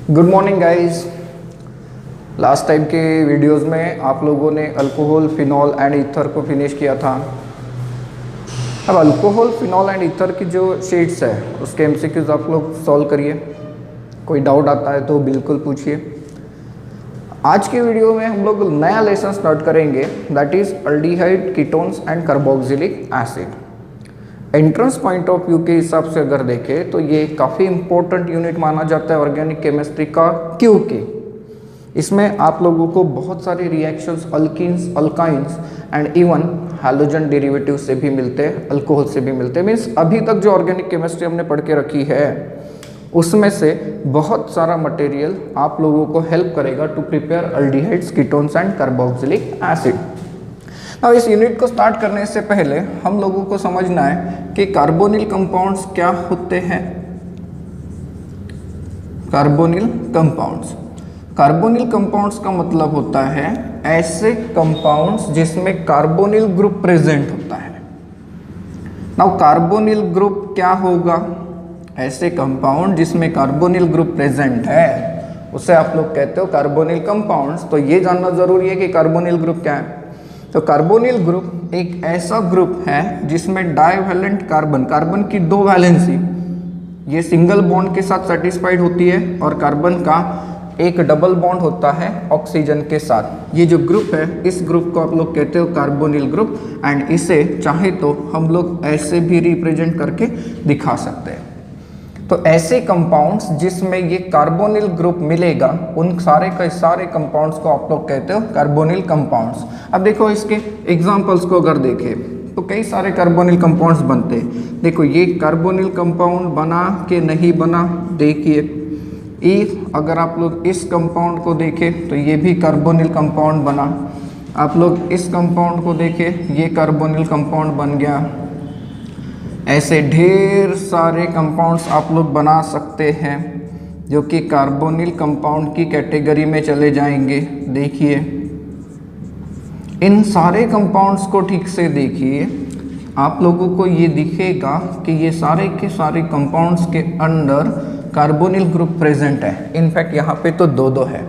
Good morning guys. Last time के videos में आप लोगों ने अल्कोहल, फिनॉल एंड ईथर को फिनिश किया था। अब अल्कोहल, फिनॉल एंड ईथर की जो शीट्स है उसके एमसीक्यूज आप लोग सॉल्व करिए। कोई डाउट आता है तो बिल्कुल पूछिए। आज के वीडियो में हम लोग नया लेसन स्टार्ट करेंगे, that is aldehyde, ketones and carboxylic acid. Entrance point of view के हिसाब से अगर देखें तो ये काफ़ी इंपॉर्टेंट यूनिट माना जाता है ऑर्गेनिक केमिस्ट्री का, क्योंकि इसमें आप लोगों को बहुत सारे reactions alkenes, alkynes and even halogen derivative से भी मिलते हैं, अल्कोहल से भी मिलते हैं। मीन्स अभी तक जो ऑर्गेनिक केमिस्ट्री हमने पढ़ के रखी है उसमें से बहुत सारा मटेरियल आप लोगों को हेल्प करेगा to prepare aldehydes, ketones and carboxylic acid. अब इस यूनिट को स्टार्ट करने से पहले हम लोगों को समझना है कि कार्बोनिल कंपाउंड्स क्या होते हैं। कार्बोनिल कंपाउंड्स, कार्बोनिल कंपाउंड्स का मतलब होता है ऐसे कंपाउंड्स जिसमें कार्बोनिल ग्रुप प्रेजेंट होता है। नाउ कार्बोनिल ग्रुप क्या होगा? ऐसे कंपाउंड जिसमें कार्बोनिल ग्रुप प्रेजेंट है उसे आप लोग कहते हो कार्बोनिल कंपाउंड्स। तो ये जानना जरूरी है कि कार्बोनिल ग्रुप क्या है। तो कार्बोनिल ग्रुप एक ऐसा ग्रुप है जिसमें डाइवैलेंट कार्बन, कार्बन की दो वैलेंसी ये सिंगल बॉन्ड के साथ सेटिस्फाइड होती है और कार्बन का एक डबल बॉन्ड होता है ऑक्सीजन के साथ। ये जो ग्रुप है इस ग्रुप को आप लोग कहते हो कार्बोनिल ग्रुप, एंड इसे चाहे तो हम लोग ऐसे भी रिप्रेजेंट करके दिखा सकते हैं। तो ऐसे कंपाउंड्स जिसमें ये कार्बोनिल ग्रुप मिलेगा उन सारे के सारे कंपाउंड्स को आप लोग कहते हो कार्बोनिल कंपाउंड्स। अब देखो इसके एग्जांपल्स को अगर देखें तो कई सारे कार्बोनिल कंपाउंड्स बनते हैं। देखो ये कार्बोनिल कंपाउंड बना के नहीं बना, देखिए अगर आप लोग इस कंपाउंड को देखें तो ये भी कार्बोनिल कंपाउंड बना। आप लोग इस कंपाउंड को देखें, ये कार्बोनिल कंपाउंड बन गया। ऐसे ढेर सारे कंपाउंड्स आप लोग बना सकते हैं जो कि कार्बोनिल कंपाउंड की कैटेगरी में चले जाएंगे। देखिए इन सारे कंपाउंड्स को ठीक से देखिए, आप लोगों को ये दिखेगा कि ये सारे के सारे कंपाउंड्स के अंदर कार्बोनिल ग्रुप प्रेजेंट है। इनफैक्ट यहाँ पे तो दो है।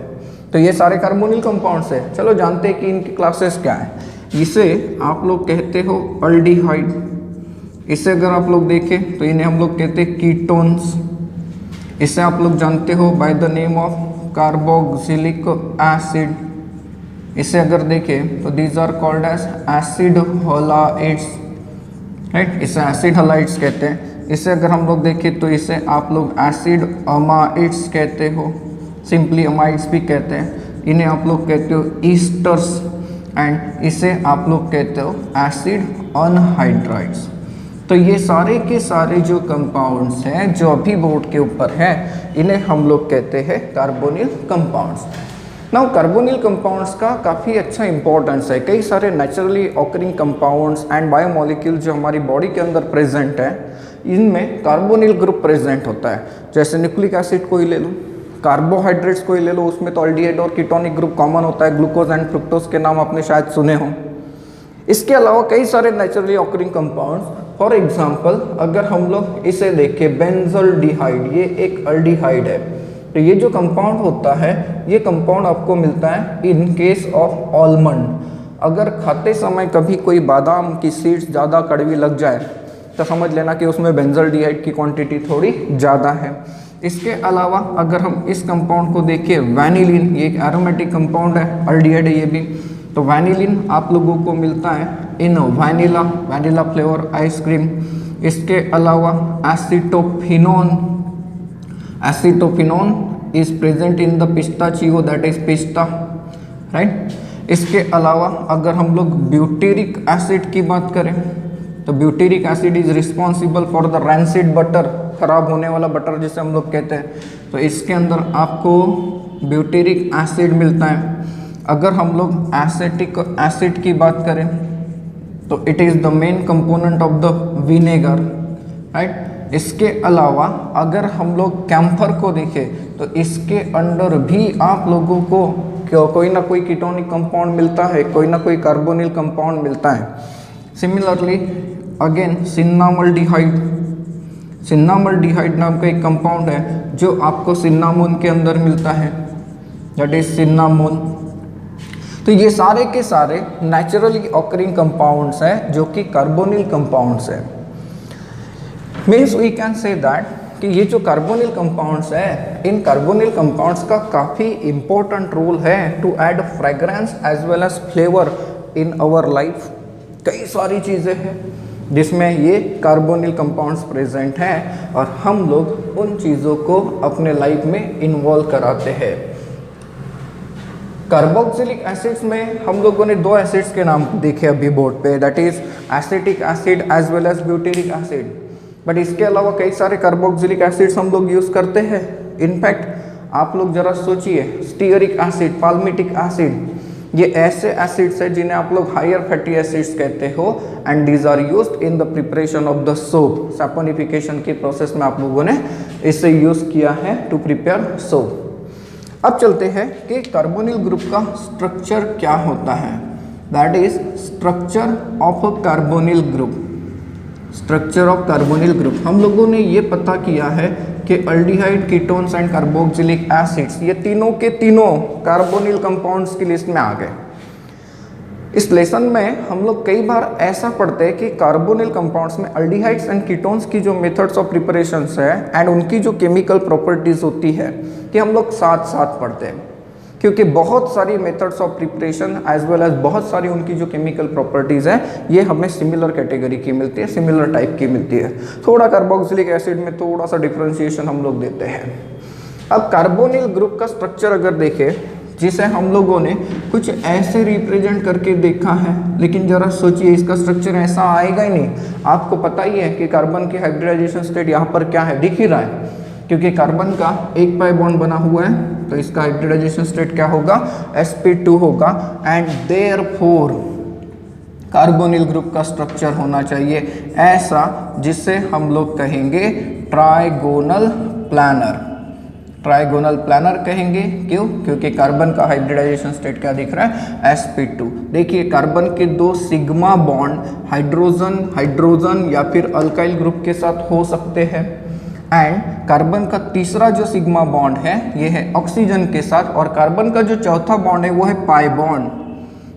तो ये सारे कार्बोनिल कंपाउंड्स है। चलो जानते हैं कि इनकी क्लासेस क्या है। इसे आप लोग कहते हो अल्डिहाइड, इसे अगर आप लोग देखें तो इन्हें हम लोग कहते हैं कीटोन्स। इसे आप लोग जानते हो by the name of carboxylic acid. इसे अगर देखें तो these are called as acid halides, right. इसे एसिड हलाइड्स कहते हैं। इसे अगर हम लोग देखें तो इसे आप लोग एसिड अमाइड्स कहते हो, सिंपली अमाइड्स भी कहते हैं। इन्हें आप लोग कहते हो ईस्टर्स, एंड इसे आप लोग कहते हो एसिड अनहाइड्राइड्स। तो ये सारे के सारे जो कंपाउंड्स हैं जो अभी बोर्ड के ऊपर हैं इन्हें हम लोग कहते हैं carbonyl compounds. Now carbonyl compounds का काफ़ी अच्छा इंपॉर्टेंस है। कई सारे naturally occurring compounds and biomolecule जो हमारी बॉडी के अंदर प्रेजेंट है इनमें कार्बोनिल ग्रुप प्रेजेंट होता है। जैसे न्यूक्लिक एसिड को ही ले लो, कार्बोहाइड्रेट्स को ही ले लो, उसमें तो अल्डिहाइड और कीटोनिक ग्रुप कॉमन होता है। ग्लूकोज एंड फ्रुक्टोज के नाम आपने शायद सुने हों। इसके अलावा कई सारे naturally occurring compounds, for example अगर हम लोग इसे देखें बेंजल्डिहाइड, ये एक अल्डिहाइड है। तो ये जो कंपाउंड होता है ये कंपाउंड आपको मिलता है इन केस ऑफ आलमंड। अगर खाते समय कभी कोई बादाम की सीड्स ज़्यादा कड़वी लग जाए तो समझ लेना कि उसमें बेंजल्डिहाइड की क्वांटिटी थोड़ी ज़्यादा है। इसके अलावा अगर हम इस कंपाउंड को देखें वैनिलिन, ये एक एरोमेटिक कंपाउंड है, अल्डिहाइड है ये भी। तो वैनिलिन आप लोगों को मिलता है इन वैनिला, वैनिला फ्लेवर आइसक्रीम। इसके अलावा acetophenone, acetophenone is present in the pistachio, that is पिस्ता, राइट। इसके अलावा अगर हम लोग ब्यूटेरिक एसिड की बात करें तो butyric acid is responsible for the rancid butter, खराब होने वाला बटर जिसे हम लोग कहते हैं। तो इसके अंदर आपको ब्यूटेरिक एसिड मिलता है। अगर हम लोग एसिटिक एसिड की बात करें तो it is the main component of the vinegar, right. इसके अलावा अगर हम लोग कैम्फर को देखें तो इसके अंदर भी आप लोगों को कोई ना कोई कीटोनिक कंपाउंड मिलता है, कोई ना कोई कार्बोनिल कंपाउंड मिलता है। सिमिलरली अगेन सिन्नामल्डिहाइड, सिन्नामल्डिहाइड नाम का एक कंपाउंड है जो आपको सिन्नामोन के अंदर मिलता है, दैट इज सिन्नामोन। तो ये सारे के सारे नेचुरली ऑकरिंग कंपाउंड्स हैं जो कि कार्बोनिल कंपाउंड्स हैं। Means we can say that कि ये जो कार्बोनिल कंपाउंड्स है, इन कार्बोनिल कंपाउंड्स का काफ़ी इंपॉर्टेंट रोल है to add fragrance as well as flavour in our life. कई सारी चीज़ें हैं जिसमें ये कार्बोनिल कंपाउंड्स प्रेजेंट हैं और हम लोग उन चीज़ों को अपने लाइफ में इन्वॉल्व कराते हैं। कार्बोक्सिलिक एसिड्स में हम लोगों ने दो एसिड्स के नाम देखे अभी बोर्ड पे, that is acetic acid as well as butyric acid. But इसके अलावा कई सारे कार्बोक्सिलिक एसिड्स हम लोग यूज़ करते हैं। इनफैक्ट आप लोग जरा सोचिए, स्टीयरिक एसिड, पाल्मिटिक एसिड, ये ऐसे एसिड्स हैं जिन्हें आप लोग हायर फैटी एसिड्स कहते हो and these are used in the preparation of the soap. Saponification की प्रोसेस में आप लोगों ने इसे यूज़ किया है टू प्रिपेयर सोप। अब चलते हैं कि कार्बोनिल ग्रुप का स्ट्रक्चर क्या होता है, that is structure of a carbonyl group. Structure of carbonyl group हम लोगों ने ये पता किया है कि aldehyde, ketones and carboxylic acids ये तीनों के तीनों कार्बोनिल कंपाउंड्स की लिस्ट में आ गए। इस लेसन में हम लोग कई बार ऐसा पढ़ते हैं कि कार्बोनिल कंपाउंड्स में अल्डिहाइड्स एंड कीटोन्स की जो मेथड्स ऑफ प्रिपरेशंस है एंड उनकी जो केमिकल प्रॉपर्टीज होती है कि हम लोग साथ साथ पढ़ते हैं, क्योंकि बहुत सारी methods of preparation as well as बहुत सारी उनकी जो केमिकल प्रॉपर्टीज़ हैं ये हमें सिमिलर कैटेगरी की मिलती है, सिमिलर टाइप की मिलती है। थोड़ा कार्बोक्सिलिक एसिड में थोड़ा सा डिफ्रेंशिएशन हम लोग देते हैं। अब कार्बोनिल ग्रुप का स्ट्रक्चर अगर देखें, जिसे हम लोगों ने कुछ ऐसे रिप्रेजेंट करके देखा है, लेकिन जरा सोचिए इसका स्ट्रक्चर ऐसा आएगा ही नहीं। आपको पता ही है कि कार्बन की हाइब्रिडाइजेशन स्टेट यहाँ पर क्या है, दिख ही रहा है, क्योंकि कार्बन का एक पाई बॉन्ड बना हुआ है तो इसका हाइब्रिडाइजेशन स्टेट क्या होगा, sp2 होगा। एंड देयरफॉर कार्बोनिल ग्रुप का स्ट्रक्चर होना चाहिए ऐसा जिसे हम लोग कहेंगे ट्राइगोनल प्लानर। ट्राइगोनल प्लानर कहेंगे, क्यों? क्योंकि कार्बन का हाइब्रिडाइजेशन स्टेट क्या दिख रहा है, sp2। देखिए कार्बन के दो सिग्मा बॉन्ड हाइड्रोजन या फिर अल्काइल ग्रुप के साथ हो सकते हैं एंड कार्बन का तीसरा जो सिग्मा बॉन्ड है ये है ऑक्सीजन के साथ, और कार्बन का जो चौथा बॉन्ड है वो है pi bond,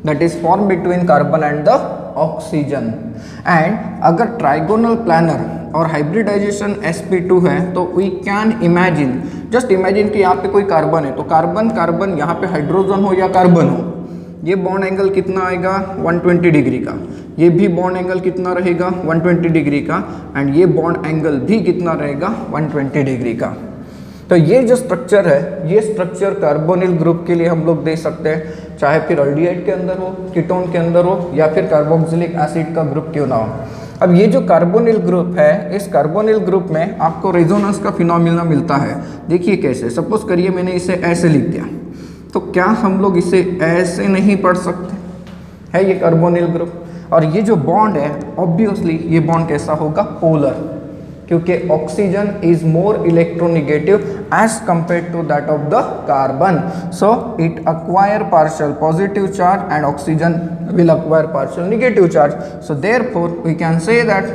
that is form between carbon and the oxygen. And अगर ट्राइगोनल प्लानर और हाइब्रिडाइजेशन sp2 है तो we can imagine, just imagine कि यहाँ पे कोई कार्बन है तो कार्बन कार्बन यहाँ पे हाइड्रोजन हो या कार्बन हो, ये बॉन्ड एंगल कितना आएगा 120 डिग्री का, ये भी बॉन्ड एंगल कितना रहेगा 120 डिग्री का, एंड ये बॉन्ड एंगल भी कितना रहेगा 120 डिग्री का। तो ये जो स्ट्रक्चर है ये स्ट्रक्चर कार्बोनिल ग्रुप के लिए हम लोग दे सकते हैं, चाहे फिर अल्डिहाइड के अंदर हो, कीटोन के अंदर हो या फिर कार्बोक्सिलिक एसिड का ग्रुप क्यों ना हो। अब ये जो कार्बोनिल ग्रुप है, इस कार्बोनिल ग्रुप में आपको रेजोनेंस का फिनोमिना मिलता है। देखिए कैसे, सपोज करिए मैंने इसे ऐसे लिख दिया, तो क्या हम लोग इसे ऐसे नहीं पढ़ सकते? है ये कार्बोनिल ग्रुप, और ये जो बॉन्ड है ऑब्वियसली ये बॉन्ड कैसा होगा, पोलर, क्योंकि oxygen is more electronegative as compare to that of the carbon, so it acquire partial positive charge and oxygen will acquire partial negative charge. So therefore we can say that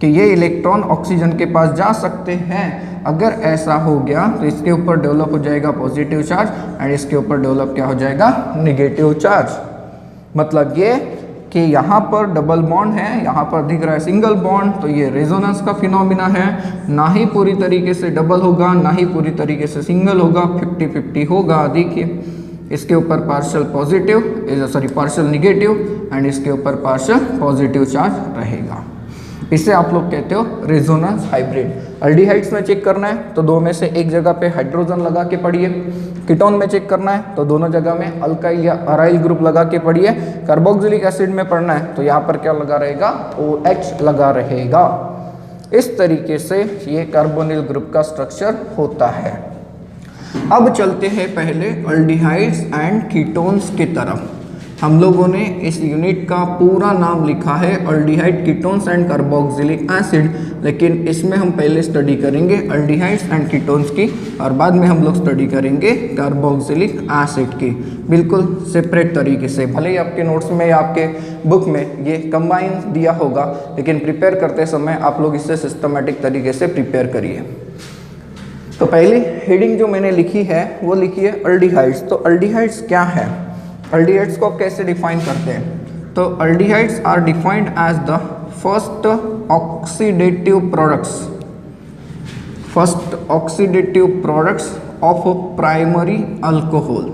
कि ये electron oxygen के पास जा सकते हैं। अगर ऐसा हो गया तो इसके ऊपर डेवलप हो जाएगा पॉजिटिव चार्ज एंड इसके ऊपर डेवलप क्या हो जाएगा, नेगेटिव चार्ज। मतलब ये कि यहाँ पर डबल बॉन्ड है, यहाँ पर दिख रहा है सिंगल बॉन्ड, तो ये रेजोनेंस का फिनोमिना है, ना ही पूरी तरीके से डबल होगा ना ही पूरी तरीके से सिंगल होगा, 50-50 होगा। देखिए इसके ऊपर partial positive partial negative and इसके ऊपर पार्शियल पॉजिटिव चार्ज रहेगा। इसे आप लोग कहते हो रेजोनेंस हाइब्रिड। अल्डिहाइड्स में चेक करना है तो दो में से एक जगह पे हाइड्रोजन लगा के पढ़िए, कीटोन में चेक करना है तो दोनों जगह में अल्काइल या अराइल ग्रुप लगा के पढ़िए, कार्बोक्सिलिक एसिड में पढ़ना है तो यहाँ पर क्या लगा रहेगा, OH लगा रहेगा। इस तरीके से ये कार्बोनिल ग्रुप का स्ट्रक्चर होता है। अब चलते हैं पहले अल्डिहाइड्स एंड कीटोन्स की तरफ। हम लोगों ने इस यूनिट का पूरा नाम लिखा है aldehyde ketones and carboxylic acid, लेकिन इसमें हम पहले स्टडी करेंगे अल्डिहाइड्स एंड कीटोन्स की और बाद में हम लोग स्टडी करेंगे कार्बोक्सिलिक एसिड की, बिल्कुल सेपरेट तरीके से। भले ही आपके नोट्स में या आपके बुक में ये कंबाइन दिया होगा, लेकिन प्रिपेयर करते समय आप लोग इससे सिस्टमेटिक तरीके से प्रिपेयर करिए। तो पहली हेडिंग जो मैंने लिखी है वो लिखी है अल्डिहाइड्स। तो अल्डिहाइड्स क्या है, अल्डिहाइड्स को आप कैसे डिफाइन करते हैं? तो aldehydes are defined as the first oxidative products of primary alcohol.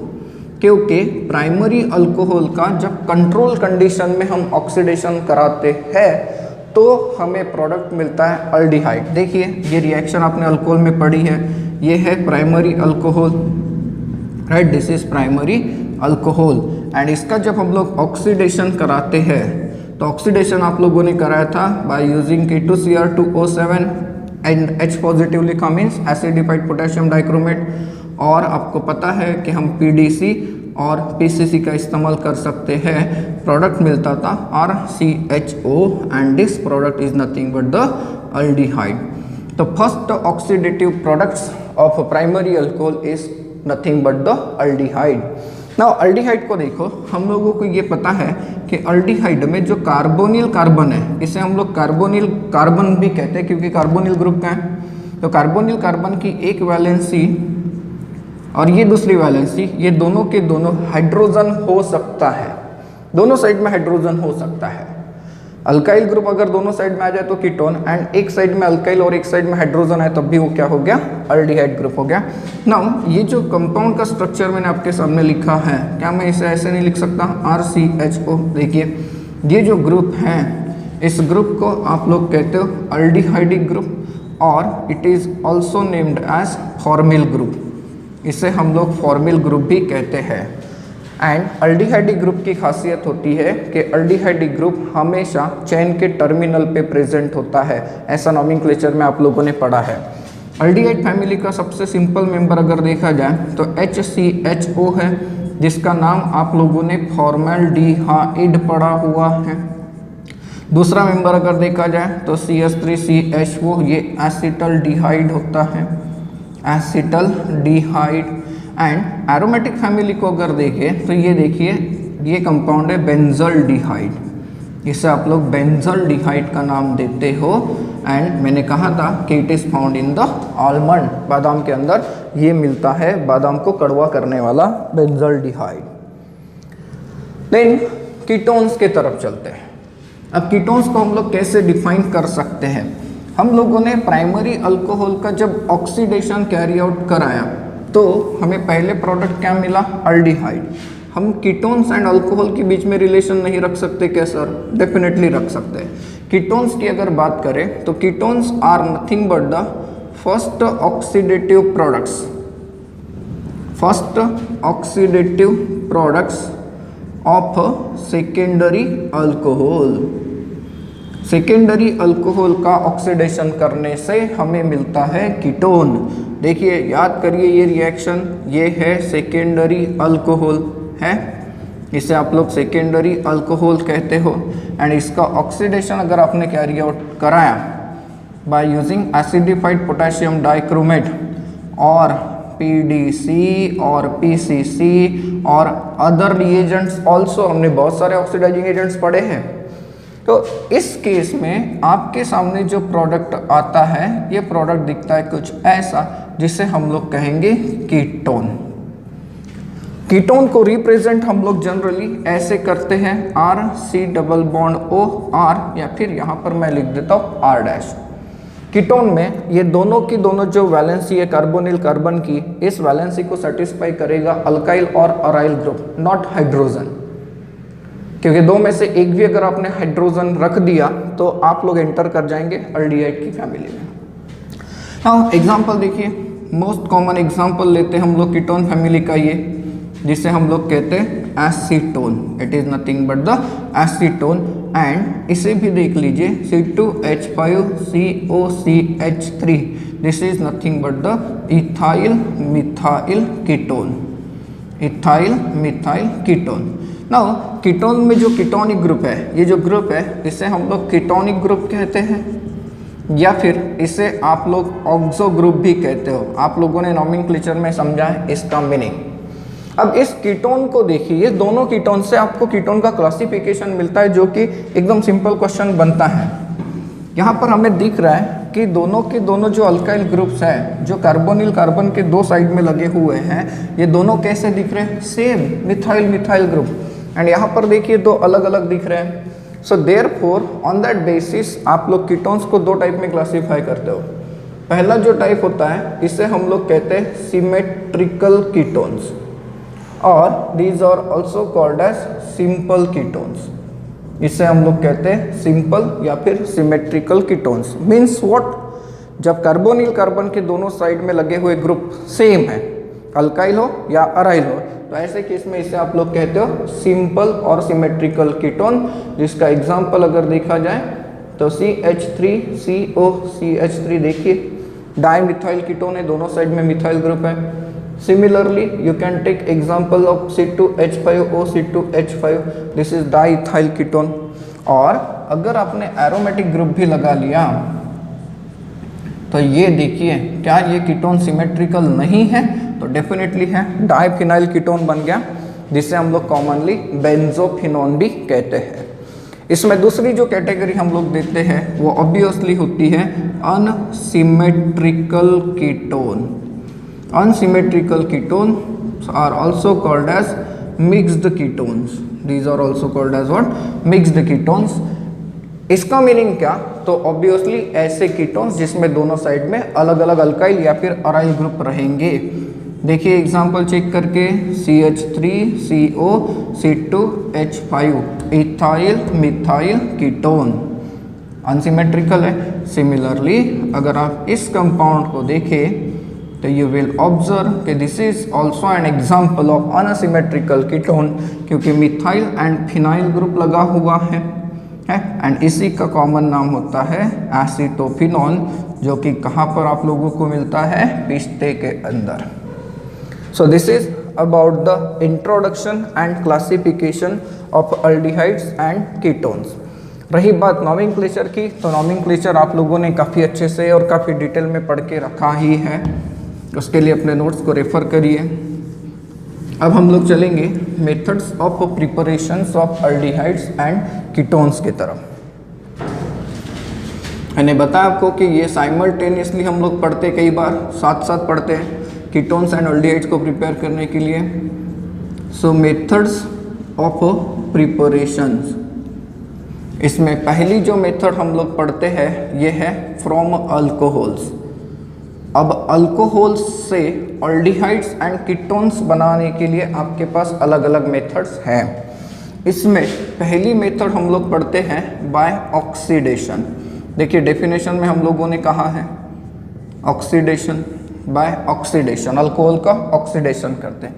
क्योंकि प्राइमरी अल्कोहल का जब कंट्रोल कंडीशन में हम ऑक्सीडेशन कराते हैं तो हमें प्रोडक्ट मिलता है अल्डिहाइड। देखिए ये रिएक्शन आपने अल्कोहल में पढ़ी है, ये है primary alcohol, right, this is primary alcohol. And इसका जब हम लोग ऑक्सीडेशन कराते हैं तो ऑक्सीडेशन आप लोगों ने कराया था by using K2Cr2O7 and H positive लिखा मीन्स एसिडिफाइड पोटेशियम डाइक्रोमेट, और आपको पता है कि हम PDC और PCC का इस्तेमाल कर सकते हैं, प्रोडक्ट मिलता था RCHO and this product is nothing but the aldehyde. तो first oxidative products of primary alcohol is nothing but the aldehyde. Now aldehyde को देखो, हम लोगों को ये पता है कि अल्डिहाइड में जो कार्बोनिल कार्बन है इसे हम लोग कार्बोनिल कार्बन भी कहते हैं, क्योंकि कार्बोनिल ग्रुप का है। तो कार्बोनिल कार्बन की एक वैलेंसी और ये दूसरी वैलेंसी, ये दोनों के दोनों हाइड्रोजन हो सकता है, दोनों साइड में हाइड्रोजन हो सकता है। अल्काइल ग्रुप अगर दोनों साइड में आ जाए तो कीटोन, एंड एक साइड में अल्काइल और एक साइड में हाइड्रोजन है तब भी वो क्या हो गया, अल्डिहाइड ग्रुप हो गया। नाउ ये जो कंपाउंड का स्ट्रक्चर मैंने आपके सामने लिखा है, क्या मैं इसे ऐसे नहीं लिख सकता, RCHO। देखिए ये जो ग्रुप है इस ग्रुप को आप लोग कहते हो अल्डिहाइडिक ग्रुप, और it is also named as formyl group, इसे हम लोग फॉर्मिल ग्रुप भी कहते हैं। एंड अल्डिहाइडिक ग्रुप की खासियत होती है कि अल्डिहाइडिक ग्रुप हमेशा चेन के टर्मिनल पे प्रेजेंट होता है, ऐसा नॉमेनक्लेचर में आप लोगों ने पढ़ा है। अल्डिहाइड फैमिली का सबसे सिंपल मेंबर अगर देखा जाए तो HCHO है, जिसका नाम आप लोगों ने फॉर्मल्डिहाइड पढ़ा हुआ है। दूसरा मेंबर अगर देखा जाए तो CH3CHO, ये एसिटल्डिहाइड होता है, एसिटल्डिहाइड। एंड एरोमेटिक फैमिली को अगर देखें तो ये देखिए ये कंपाउंड है बेंजल्डिहाइड, इसे आप लोग बेंजल्डिहाइड का नाम देते हो। एंड मैंने कहा था कि it is found in the almond, बादाम के अंदर ये मिलता है, बादाम को कड़वा करने वाला बेंजल्डिहाइड। देन कीटोन्स के तरफ चलते हैं। अब कीटोन्स को हम लोग कैसे डिफाइन कर सकते हैं? हम लोगों ने प्राइमरी अल्कोहल का जब ऑक्सीडेशन कैरी आउट कराया तो हमें पहले प्रोडक्ट क्या मिला, अल्डिहाइड। हम कीटोन्स एंड अल्कोहल के बीच में रिलेशन नहीं रख सकते क्या सर? डेफिनेटली रख सकते हैं। कीटोन्स की अगर बात करें तो ketones are nothing but the first oxidative products of secondary alcohol. Secondary alcohol का ऑक्सीडेशन करने से हमें मिलता है कीटोन। देखिए याद करिए ये रिएक्शन, ये है सेकेंडरी अल्कोहल है, इसे आप लोग सेकेंडरी अल्कोहल कहते हो। एंड इसका ऑक्सीडेशन अगर आपने कैरी आउट कराया by using acidified potassium dichromate और PDC और PCC और अदर रिएजेंट्स ऑल्सो, हमने बहुत सारे ऑक्सीडाइजिंग एजेंट्स पढ़े हैं। तो इस केस में आपके सामने जो प्रोडक्ट आता है ये प्रोडक्ट दिखता है कुछ ऐसा, जिसे हम लोग कहेंगे कीटोन। कीटोन को रिप्रेजेंट हम लोग जनरली ऐसे करते हैं RC⋅O⋅R, या फिर यहाँ पर मैं लिख देता हूँ R'। कीटोन में ये दोनों की दोनों जो वैलेंसी है कार्बोनिल कार्बन की, इस वैलेंसी को सेटिस्फाई करेगा अल्काइल और अराइल ग्रुप, नॉट हाइड्रोजन। क्योंकि दो में से एक भी अगर आपने हाइड्रोजन रख दिया तो आप लोग एंटर कर जाएंगे अल्डिहाइड की फैमिली में। हाँ एग्जाम्पल देखिए, मोस्ट कॉमन एग्जाम्पल लेते हैं हम लोग कीटोन फैमिली का, ये जिसे हम लोग कहते हैं acetone. It is nothing but the acetone. And इसे भी देख लीजिए C2H5COCH3, this is nothing but the ethyl methyl ketone, ethyl methyl ketone. Now ketone में जो कीटोनिक ग्रुप है, ये जो ग्रुप है इसे हम लोग कीटोनिक ग्रुप कहते हैं, या फिर इसे आप लोग ऑक्सो ग्रुप भी कहते हो। आप लोगों ने नॉमेनक्लेचर में समझा है इसका मीनिंग। अब इस कीटोन को देखिए, दोनों कीटोन से आपको कीटोन का क्लासिफिकेशन मिलता है, जो कि एकदम सिंपल क्वेश्चन बनता है। यहाँ पर हमें दिख रहा है कि दोनों के दोनों जो अल्काइल ग्रुप्स हैं, जो कार्बोनिल कार्बन के दो साइड में लगे हुए हैं, ये दोनों कैसे दिख रहे हैं? Same methyl methyl group. And यहाँ पर देखिए दो अलग अलग दिख रहे हैं। So therefore on that basis आप लोग कीटोन्स को दो टाइप में क्लासीफाई करते हो। पहला जो टाइप होता है इसे हम लोग कहते हैं सिमेट्रिकल कीटोन्स, और these are also called as simple ketones. इसे हम लोग कहते हैं सिंपल या फिर सिमेट्रिकल कीटोन्स। Means what? जब कार्बोनिल कार्बन के दोनों साइड में लगे हुए ग्रुप सेम है, अल्काइल हो या अराइल हो, तो ऐसे केस में इसे आप लोग कहते हो सिंपल और सिमेट्रिकल कीटोन। जिसका एग्जांपल अगर देखा जाए तो CH3COCH3 देखिए, डाइमिथाइल कीटोन है, दोनों साइड में मिथाइल ग्रुप है। Similarly you can take example of C2H5OC2H5, this is diethyl ketone. और अगर आपने एरोमेटिक ग्रुप भी लगा लिया तो ये देखिए, क्या ये कीटोन सिमेट्रिकल नहीं है? तो डेफिनेटली है, डाइफिनाइल कीटोन बन गया, जिसे हम लोग कॉमनली बेंजोफिनोन भी कहते हैं। इसमें दूसरी जो कैटेगरी हम लोग देते हैं वो ऑब्वियसली होती है unsymmetrical ketone. Unsymmetrical ketone are also called as mixed ketones. These are also called as what? Mixed ketones. इसका मीनिंग क्या? तो ऑब्वियसली ऐसे कीटोन्स जिसमें दोनों साइड में अलग अलग अल्काइल या फिर अराइल ग्रुप रहेंगे। देखिए एग्जांपल चेक करके, CH3CO C2H5 ethyl methyl ketone unsymmetrical है। सिमिलरली अगर आप इस कंपाउंड को देखें तो यू विल ऑब्जर्व कि this is also an example of unsymmetrical ketone, क्योंकि मिथाइल एंड फिनाइल ग्रुप लगा हुआ है। एंड इसी का कॉमन नाम होता है एसीटोफिनोन, जो कि कहाँ पर आप लोगों को मिलता है? पिस्ते के अंदर। So this is about the introduction and classification of aldehydes and ketones. रही बात नॉमेनक्लेचर की, तो नॉमेनक्लेचर आप लोगों ने काफ़ी अच्छे से और काफ़ी डिटेल में पढ़ के रखा ही है, उसके लिए अपने नोट्स को रेफर करिए। अब हम लोग चलेंगे methods of preparations of aldehydes and ketones की तरफ। मैंने बताया आपको कि ये साइमल्टेनियसली हम लोग पढ़ते, कई बार साथ साथ पढ़ते हैं कीटोन्स एंड अल्डिहाइड्स को प्रिपेयर करने के लिए। सो मेथड्स ऑफ प्रिपरेशंस, इसमें पहली जो मेथड हम लोग पढ़ते हैं ये है फ्रॉम अल्कोहल्स। अब अल्कोहल्स से अल्डिहाइड्स एंड कीटोन्स बनाने के लिए आपके पास अलग अलग मेथड्स हैं। इसमें पहली मेथड हम लोग पढ़ते हैं बाय ऑक्सीडेशन। देखिए डेफिनेशन में हम लोगों ने कहा है ऑक्सीडेशन, बाय ऑक्सीडेशन, अल्कोहल का ऑक्सीडेशन करते हैं।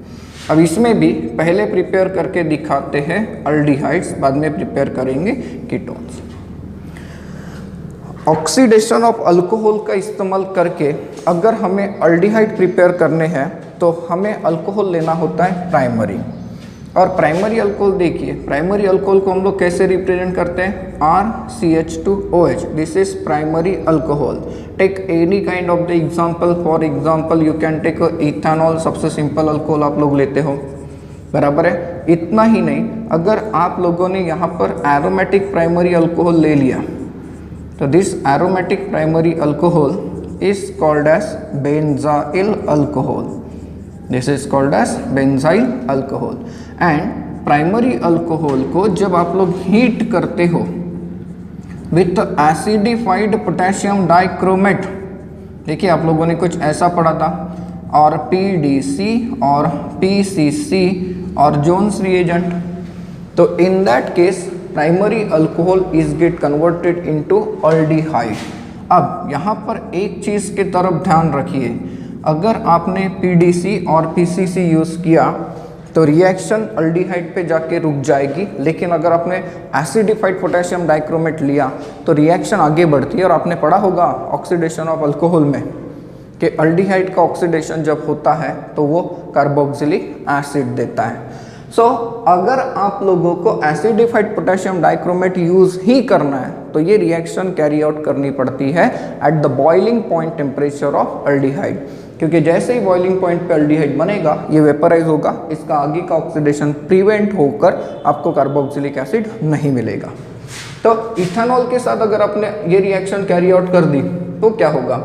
अब इसमें भी पहले प्रिपेयर करके दिखाते हैं अल्डिहाइड्स, बाद में प्रिपेयर करेंगे कीटोन्स। ऑक्सीडेशन ऑफ अल्कोहल का इस्तेमाल करके अगर हमें अल्डिहाइड प्रिपेयर करने हैं तो हमें अल्कोहल लेना होता है प्राइमरी। और प्राइमरी अल्कोहल देखिए, प्राइमरी अल्कोहल को हम लोग कैसे रिप्रेजेंट करते हैं? RCH2OH, this is primary alcohol. Take any kind of the example, for example you can take ethanol, सबसे सिंपल अल्कोहल आप लोग लेते हो, बराबर है। इतना ही नहीं, अगर आप लोगों ने यहाँ पर एरोमेटिक प्राइमरी अल्कोहल ले लिया तो this aromatic primary alcohol is called as benzyl alcohol. This is called as benzyl alcohol. And primary alcohol को जब आप लोग हीट करते हो विथ एसिडिफाइड पोटेशियम डाइक्रोमेट, देखिए आप लोगों ने कुछ ऐसा पढ़ा था, और PDC और PCC और जोन्स रिएजेंट, तो in that case primary alcohol is get converted into aldehyde. अब यहाँ पर एक चीज़ की तरफ ध्यान रखिए, अगर आपने PDC और PCC यूज़ किया तो रिएक्शन अल्डिहाइड पे जाके रुक जाएगी, लेकिन अगर आपने एसिडिफाइड पोटेशियम डाइक्रोमेट लिया तो रिएक्शन आगे बढ़ती है। और आपने पढ़ा होगा ऑक्सीडेशन ऑफ अल्कोहल में कि अल्डिहाइड का ऑक्सीडेशन जब होता है तो वो कार्बोक्सिलिक एसिड देता है। सो अगर आप लोगों को एसिडिफाइड पोटेशियम डाइक्रोमेट यूज ही करना है तो ये रिएक्शन कैरी आउट करनी पड़ती है at the boiling point temperature of aldehyde, क्योंकि जैसे ही बॉइलिंग पॉइंट पे अल्डिहाइड बनेगा ये वेपराइज होगा, इसका आगे का ऑक्सीडेशन प्रिवेंट होकर आपको कार्बोक्सिलिक एसिड नहीं मिलेगा। तो इथेनॉल के साथ अगर आपने ये रिएक्शन कैरी आउट कर दी तो क्या होगा?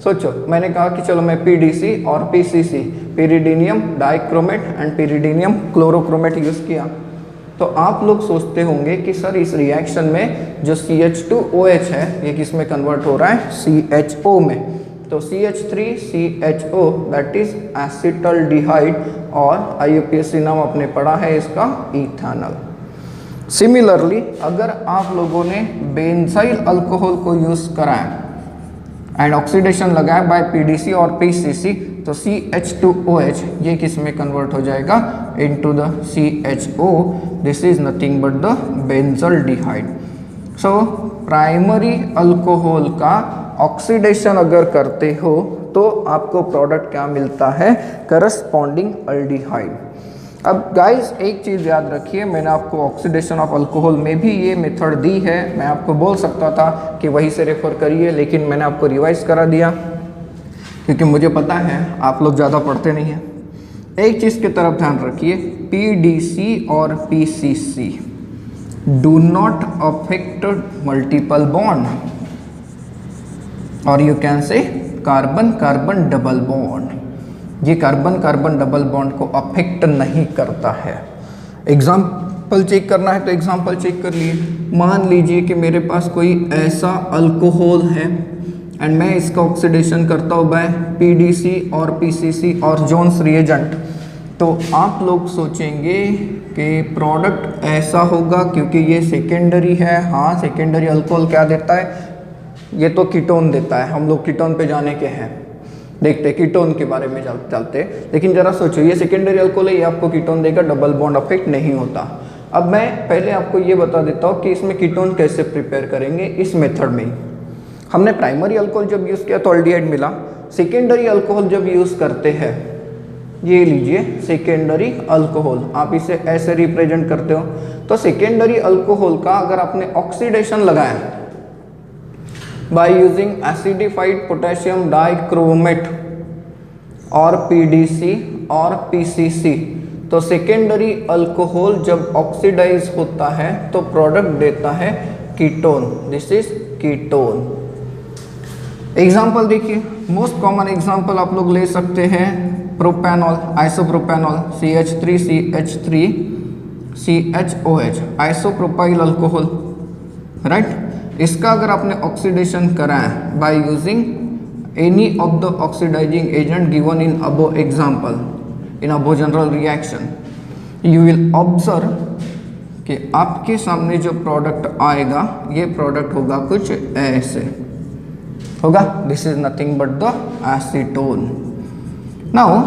सोचो, मैंने कहा कि चलो मैं पीडीसी और PCC, pyridinium dichromate and pyridinium chlorochromate use किया, तो आप लोग सोचते होंगे कि सर इस रिएक्शन में जो CH2OH है ये किस में कन्वर्ट हो रहा है? CHO में। तो CH3CHO दैट इज एसिटल्डिहाइड, और IUPAC नाम आपने पढ़ा है इसका इथेनॉल। सिमिलरली अगर आप लोगों ने बेंजाइल अल्कोहल को यूज़ कराया एंड ऑक्सीडेशन लगाया बाय PDC और PCC, तो CH2OH ये किस में कन्वर्ट हो जाएगा? Into the CHO, this is nothing but the benzaldehyde. So primary alcohol का ऑक्सीडेशन अगर करते हो तो आपको प्रोडक्ट क्या मिलता है? Corresponding aldehyde. अब गाइस एक चीज़ याद रखिए, मैंने आपको ऑक्सीडेशन ऑफ अल्कोहल में भी ये मेथड दी है, मैं आपको बोल सकता था कि वहीं से रेफर करिए, लेकिन मैंने आपको रिवाइज करा दिया क्योंकि मुझे पता है आप लोग ज़्यादा पढ़ते नहीं हैं। एक चीज़ की तरफ ध्यान रखिए, PDC और PCC do not affect multiple bond, और you can say carbon carbon double bond. ये कार्बन कार्बन डबल बॉन्ड को अफेक्ट नहीं करता है। एग्जाम्पल चेक करना है तो एग्जाम्पल चेक कर लिए। मान लीजिए कि मेरे पास कोई ऐसा अल्कोहल है एंड मैं इसका ऑक्सीडेशन करता हूँ बाय PDC और PCC और जोन्स रिएजेंट, तो आप लोग सोचेंगे कि प्रोडक्ट ऐसा होगा क्योंकि ये सेकेंडरी है। हाँ, सेकेंडरी अल्कोहल क्या देता है? ये तो कीटोन देता है। हम लोग कीटोन पे जाने के हैं, देखते कीटोन के बारे में चलते, लेकिन जरा सोचो ये सेकेंडरी अल्कोहल है, ये आपको कीटोन देगा, डबल बॉन्ड अफेक्ट नहीं होता। अब मैं पहले आपको ये बता देता हूँ कि इसमें कीटोन कैसे प्रिपेयर करेंगे। इस मेथड में ही हमने प्राइमरी अल्कोहल जब यूज़ किया तो अल्डिहाइड मिला। सेकेंडरी अल्कोहल जब यूज़ करते हैं, ये लीजिए सेकेंडरी अल्कोहल, आप इसे ऐसे रिप्रेजेंट करते हो, तो सेकेंडरी अल्कोहल का अगर आपने ऑक्सीडेशन लगाया by using acidified potassium dichromate और PDC और PCC, तो सेकेंडरी अल्कोहल जब ऑक्सीडाइज होता है तो प्रोडक्ट देता है ketone, this is ketone. Example देखिए, मोस्ट कॉमन एग्जाम्पल आप लोग ले सकते हैं propanol, isopropanol, CH3CH3CHOH, isopropyl alcohol, right. इसका अगर आपने ऑक्सीडेशन कराया by using any of the oxidizing agent given in above example, in above general reaction, you will observe कि आपके सामने जो प्रोडक्ट आएगा ये प्रोडक्ट होगा कुछ ऐसे होगा, this is nothing but the acetone. Now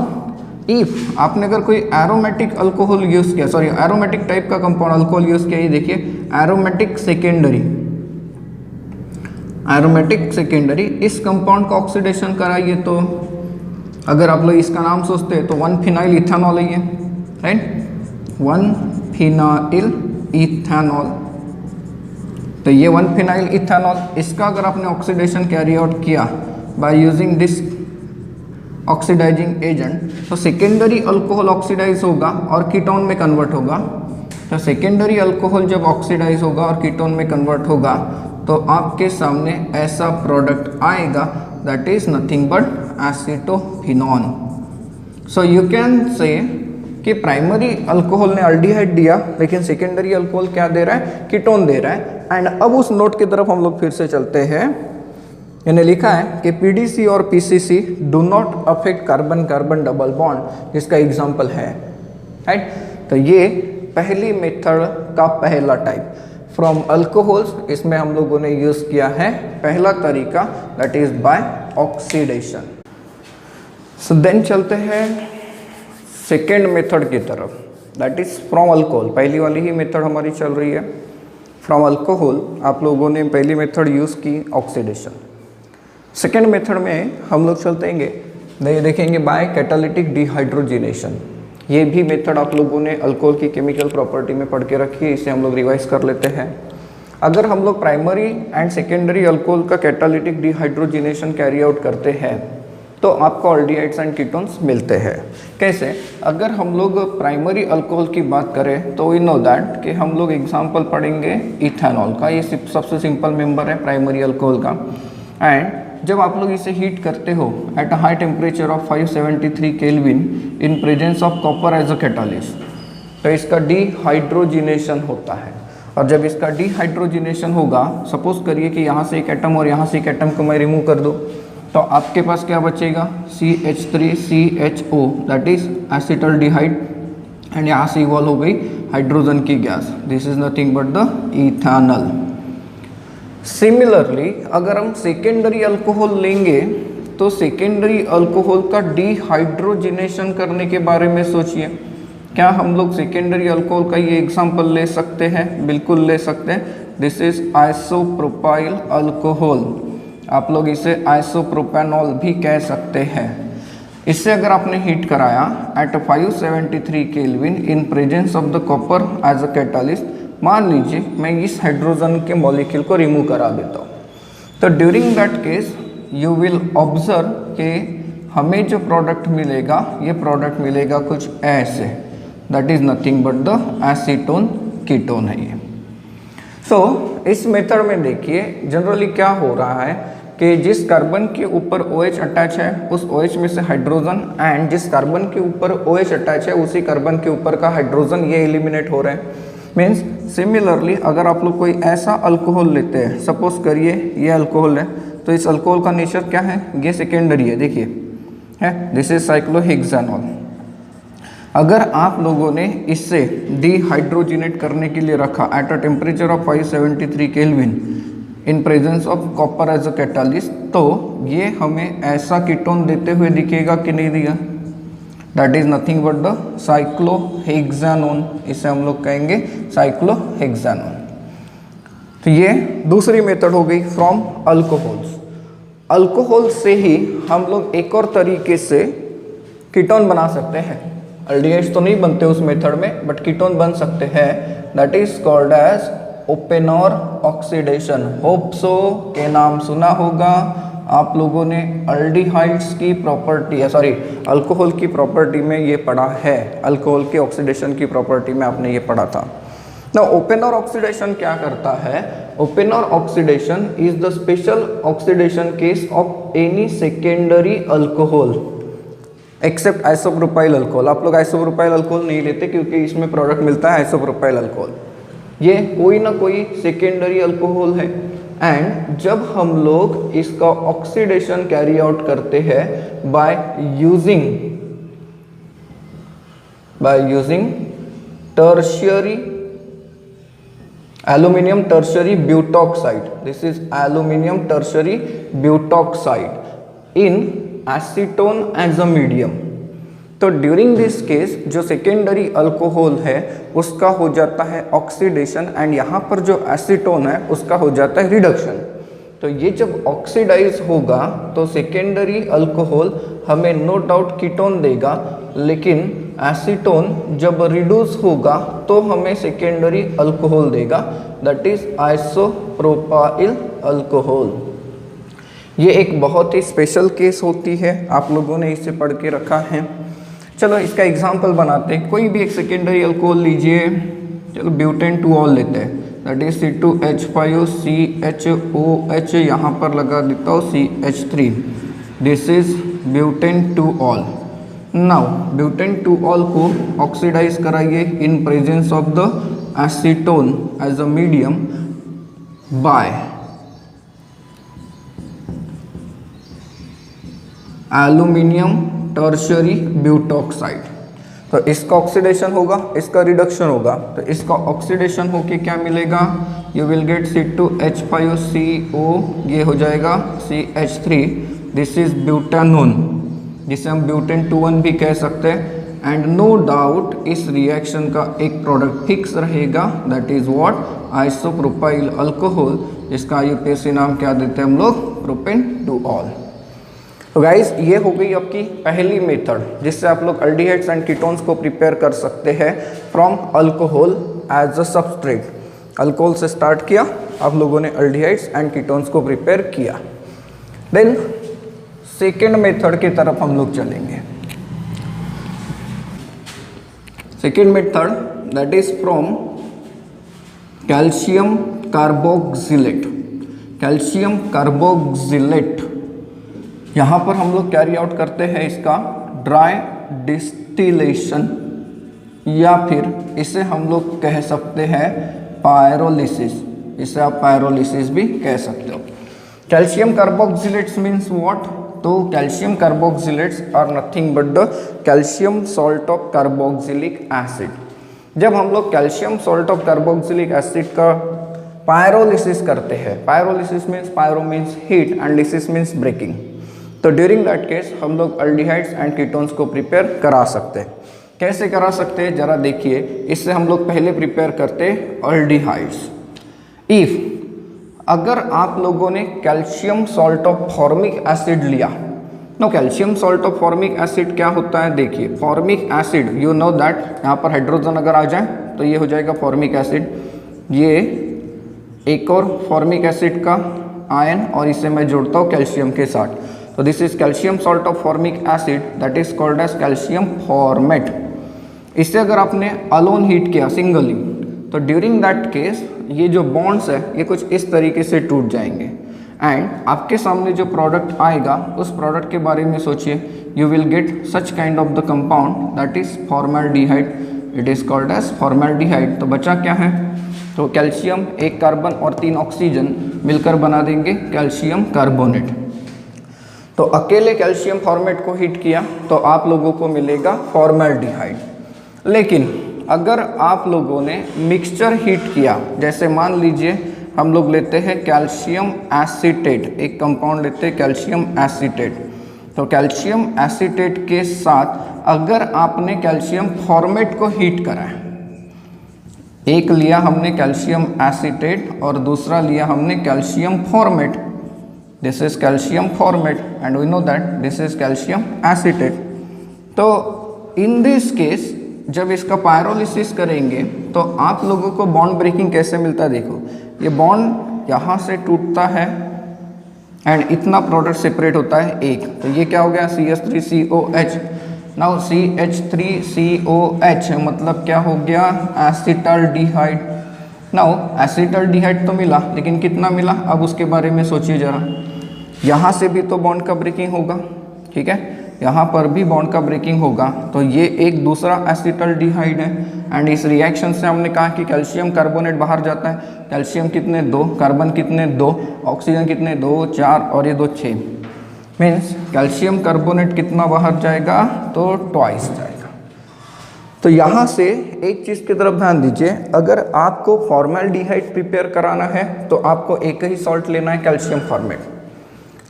if आपने अगर कोई एरोमेटिक अल्कोहल यूज किया, सॉरी एरोमेटिक टाइप का कंपाउंड अल्कोहल यूज किया, ये देखिए एरोमेटिक सेकेंडरी, एरोमेटिक सेकेंडरी, इस कंपाउंड का ऑक्सीडेशन कराइए तो अगर आप लोग इसका नाम सोचते हैं तो 1-फिनाइल इथेनॉल है ये, राइट, 1-फिनाइल इथेनॉल। तो ये 1-फिनाइल इथेनॉल, इसका अगर आपने ऑक्सीडेशन कैरी आउट किया by using this oxidizing agent, तो सेकेंडरी अल्कोहल ऑक्सीडाइज होगा और कीटोन में कन्वर्ट होगा। तो सेकेंडरी अल्कोहल जब ऑक्सीडाइज होगा और कीटोन में कन्वर्ट होगा तो आपके सामने ऐसा प्रोडक्ट आएगा, that is nothing but acetophenone. So you can से कि प्राइमरी अल्कोहल ने अल्डिहाइड दिया लेकिन सेकेंडरी अल्कोहल क्या दे रहा है? कीटोन दे रहा है। एंड अब उस नोट की तरफ हम लोग फिर से चलते हैं। इन्हें लिखा है कि PDC और PCC do not affect carbon carbon double bond, जिसका एग्जाम्पल है, राइट। तो ये पहली मेथड का पहला टाइप फ्रॉम अल्कोहल्स, इसमें हम लोगों ने यूज किया है पहला तरीका, that is by oxidation. So then चलते हैं सेकेंड मेथड की तरफ, दैट इज फ्रॉम अल्कोहल। पहली वाली ही मेथड हमारी चल रही है फ्रॉम अल्कोहल, आप लोगों ने पहली मेथड यूज की ऑक्सीडेशन। सेकेंड मेथड में हम लोग चलते हैं, देखेंगे बाय कैटालिटिक डिहाइड्रोजिनेशन। ये भी मेथड आप लोगों ने अल्कोहल की केमिकल प्रॉपर्टी में पढ़ के रखी है, इसे हम लोग रिवाइज कर लेते हैं। अगर हम लोग प्राइमरी एंड सेकेंडरी अल्कोहल का कैटालिटिक डिहाइड्रोजिनेशन कैरी आउट करते हैं तो आपको ऑल्डिहाइड्स एंड कीटोन्स मिलते हैं। कैसे? अगर हम लोग प्राइमरी अल्कोहल की बात करें तो वी नो दैट कि हम लोग एग्जांपल पढ़ेंगे इथेनॉल का, ये सबसे सिंपल मेंबर है प्राइमरी अल्कोहल का। एंड जब आप लोग इसे हीट करते हो at a high temperature of 573 kelvin in presence of copper as a catalyst, तो इसका डिहाइड्रोजिनेशन होता है। और जब इसका डिहाइड्रोजिनेशन होगा, सपोज करिए कि यहाँ से एक एटम और यहाँ से एक एटम को मैं रिमूव कर दूँ, तो आपके पास क्या बचेगा? CH3CHO that is acetaldehyde, and यहाँ से इवॉल्व हो गई हाइड्रोजन की gas, this is nothing but the ethanol. Similarly अगर हम सेकेंडरी अल्कोहल लेंगे तो सेकेंडरी अल्कोहल का डिहाइड्रोजिनेशन करने के बारे में सोचिए। क्या हम लोग सेकेंडरी अल्कोहल का ये एग्जांपल ले सकते हैं? बिल्कुल ले सकते हैं। दिस इज आइसोप्रोपाइल अल्कोहल, आप लोग इसे आइसोप्रोपेनॉल भी कह सकते हैं। इससे अगर आपने हीट कराया at 573 kelvin in presence of the copper as a catalyst, मान लीजिए मैं इस हाइड्रोजन के मॉलिक्यूल को रिमूव करा देता हूँ, तो during that case you will observe कि हमें जो प्रोडक्ट मिलेगा, ये प्रोडक्ट मिलेगा कुछ ऐसे, that is nothing but the acetone ketone है ये। सो इस मेथड में देखिए जनरली क्या हो रहा है कि जिस कार्बन के ऊपर OH अटैच है उस OH में से हाइड्रोजन, एंड जिस कार्बन के ऊपर OH अटैच है उसी कार्बन के ऊपर का हाइड्रोजन, ये एलिमिनेट हो रहे हैं। मीन्स सिमिलरली अगर आप लोग कोई ऐसा अल्कोहल लेते हैं, सपोज करिए ये अल्कोहल है, तो इस अल्कोहल का नेचर क्या है? ये सेकेंडरी है, देखिए है, दिस इज साइक्लोहेक्सानॉल। अगर आप लोगों ने इससे डिहाइड्रोजिनेट करने के लिए रखा at a temperature of 573 kelvin in presence of copper as a catalyst, तो ये हमें ऐसा कीटोन देते हुए दिखेगा कि नहीं दिया? That is nothing but the cyclohexanone, इसे हम लोग कहेंगे साइक्लोहेक्सानोन। तो ये दूसरी मेथड हो गई फ्रॉम अल्कोहल्स। अल्कोहल से ही हम लोग एक और तरीके से कीटोन बना सकते हैं। अल्डिहाइड्स तो नहीं बनते उस मेथड में, बट कीटोन बन सकते हैं, that is called as Oppenauer oxidation. Hope so के नाम सुना होगा आप लोगों ने, अल्डिहाइड्स की प्रॉपर्टी, सॉरी अल्कोहल की प्रॉपर्टी में ये पढ़ा है, अल्कोहल के ऑक्सीडेशन की प्रॉपर्टी में आपने ये पढ़ा था ना। ओपेनर ऑक्सीडेशन क्या करता है? Oppenauer oxidation is the special oxidation case of any secondary alcohol except isopropyl alcohol. आप लोग आइसोप्रोपाइल अल्कोहल नहीं लेते क्योंकि इसमें प्रोडक्ट मिलता है आइसोप्रोपाइल अल्कोहल। ये कोई ना कोई सेकेंडरी अल्कोहल है, एंड जब हम लोग इसका ऑक्सीडेशन कैरी आउट करते हैं by using tertiary aluminium tertiary butoxide, this is aluminium tertiary butoxide in acetone as a medium. तो ड्यूरिंग दिस केस जो सेकेंडरी अल्कोहल है उसका हो जाता है ऑक्सीडेशन, एंड यहाँ पर जो एसीटोन है उसका हो जाता है रिडक्शन। तो ये जब ऑक्सीडाइज होगा तो सेकेंडरी अल्कोहल हमें नो डाउट कीटोन देगा, लेकिन एसीटोन जब रिड्यूस होगा तो हमें सेकेंडरी अल्कोहल देगा, दैट इज आइसोप्रोपाइल अल्कोहल। ये एक बहुत ही स्पेशल केस होती है, आप लोगों ने इसे पढ़ के रखा है। चलो इसका एग्जाम्पल बनाते हैं। कोई भी एक सेकेंडरी अल्कोहल लीजिए, चलो ब्यूटेन 2ऑल लेते हैं, दैट इज C2H5CHOH, यहाँ पर लगा देता हूँ CH3, दिस इज ब्यूटेन 2ऑल। नाउ ब्यूटेन 2ऑल को ऑक्सीडाइज कराइए in presence of the acetone as a medium by aluminium tertiary butoxide. तो इसका ऑक्सीडेशन होगा, इसका रिडक्शन होगा। तो इसका ऑक्सीडेशन होके क्या मिलेगा? यू विल गेट C2H5CO, ये हो जाएगा CH3, दिस इज ब्यूटेनोन, जिसे हम ब्यूटेन 2,1 भी कह सकते हैं। एंड नो डाउट इस रिएक्शन का एक प्रोडक्ट फिक्स रहेगा, that is what? Isopropyl alcohol, जिसका IUPAC नाम क्या देते हैं हम लोग? प्रोपेन 2ऑल। तो गाइस ये हो गई आपकी पहली मेथड जिससे आप लोग अल्डिहाइड्स एंड कीटोन्स को प्रिपेयर कर सकते हैं from alcohol as a substrate. Alcohol से स्टार्ट किया, आप लोगों ने अल्डिहाइड्स एंड कीटोन्स को प्रिपेयर किया। देन सेकेंड मेथड की तरफ हम लोग चलेंगे। Second method that is from calcium carboxylate. Calcium carboxylate यहाँ पर हम लोग कैरी आउट करते हैं इसका ड्राई डिस्टिलेशन, या फिर इसे हम लोग कह सकते हैं पायरोलिसिस। इसे आप पायरोलिसिस भी कह सकते हो। Calcium carboxylates means what? तो calcium carboxylates are nothing but the calcium salt of carboxylic acid. जब हम लोग calcium salt of carboxylic acid का पायरोलिसिस करते हैं, pyrolysis means pyro means heat and lysis means breaking, तो ड्यूरिंग दैट केस हम लोग अल्डिहाइड्स एंड कीटोन्स को प्रिपेयर करा सकते हैं। कैसे करा सकते हैं जरा देखिए। इससे हम लोग पहले प्रिपेयर करते अल्डिहाइड्स। इफ अगर आप लोगों ने calcium salt of formic acid लिया, no calcium salt of formic acid क्या होता है देखिए। Formic acid you know that, यहाँ पर हाइड्रोजन अगर आ जाए तो ये हो जाएगा फॉर्मिक एसिड। ये एक और फॉर्मिक एसिड का आयन और इसे मैं जोड़ता हूँ कैल्शियम के साथ, तो this is calcium salt of formic acid that is called as calcium formate. इससे अगर आपने अलोन हीट किया सिंगली, तो ड्यूरिंग दैट केस ये जो बॉन्ड्स है ये कुछ इस तरीके से टूट जाएंगे एंड आपके सामने जो प्रोडक्ट आएगा उस प्रोडक्ट के बारे में सोचिए। You will get such kind of the compound that is formaldehyde. It is called as formaldehyde. तो बचा क्या है? तो कैल्शियम, एक कार्बन और 3 ऑक्सीजन मिलकर बना देंगे कैल्शियम कार्बोनेट। तो अकेले कैल्शियम फॉर्मेट को हीट किया तो आप लोगों को मिलेगा फॉर्मल्डिहाइड। लेकिन अगर आप लोगों ने मिक्सचर हीट किया, जैसे मान लीजिए हम लोग लेते हैं कैल्शियम एसीटेट, एक कंपाउंड लेते हैं कैल्शियम एसीटेट, तो कैल्शियम एसीटेट के साथ अगर आपने कैल्शियम फॉर्मेट को हीट करा है, एक लिया हमने कैल्शियम एसीटेट और दूसरा लिया हमने calcium formate, this is calcium formate and we know that this is calcium acetate. तो इन दिस केस जब इसका पायरोलिसिस करेंगे तो आप लोगों को बॉन्ड ब्रेकिंग कैसे मिलता है देखो। ये बॉन्ड यहाँ से टूटता है एंड इतना प्रोडक्ट सेपरेट होता है एक, तो ये क्या हो गया CH3COH। नाउ CH3COH मतलब क्या हो गया? एसिटाल्डिहाइड। नाउ एसिटाल्डिहाइड तो मिला, लेकिन कितना मिला अब उसके बारे में सोचिए जरा। यहाँ से भी तो बॉन्ड का ब्रेकिंग होगा, ठीक है, यहाँ पर भी बॉन्ड का ब्रेकिंग होगा, तो ये एक दूसरा एसिटाल्डिहाइड है एंड इस रिएक्शन से हमने कहा कि कैल्शियम कार्बोनेट बाहर जाता है। कैल्शियम कितने 2, कार्बन कितने 2, ऑक्सीजन कितने 2, 4 और ये 2 6, मीन्स कैल्शियम कार्बोनेट कितना बाहर जाएगा? तो ट्वाइस जाएगा। तो यहाँ से एक चीज़ की तरफ ध्यान दीजिए, अगर आपको फॉर्मल्डिहाइड प्रिपेयर कराना है तो आपको एक ही सॉल्ट लेना है कैल्शियम फॉर्मेट,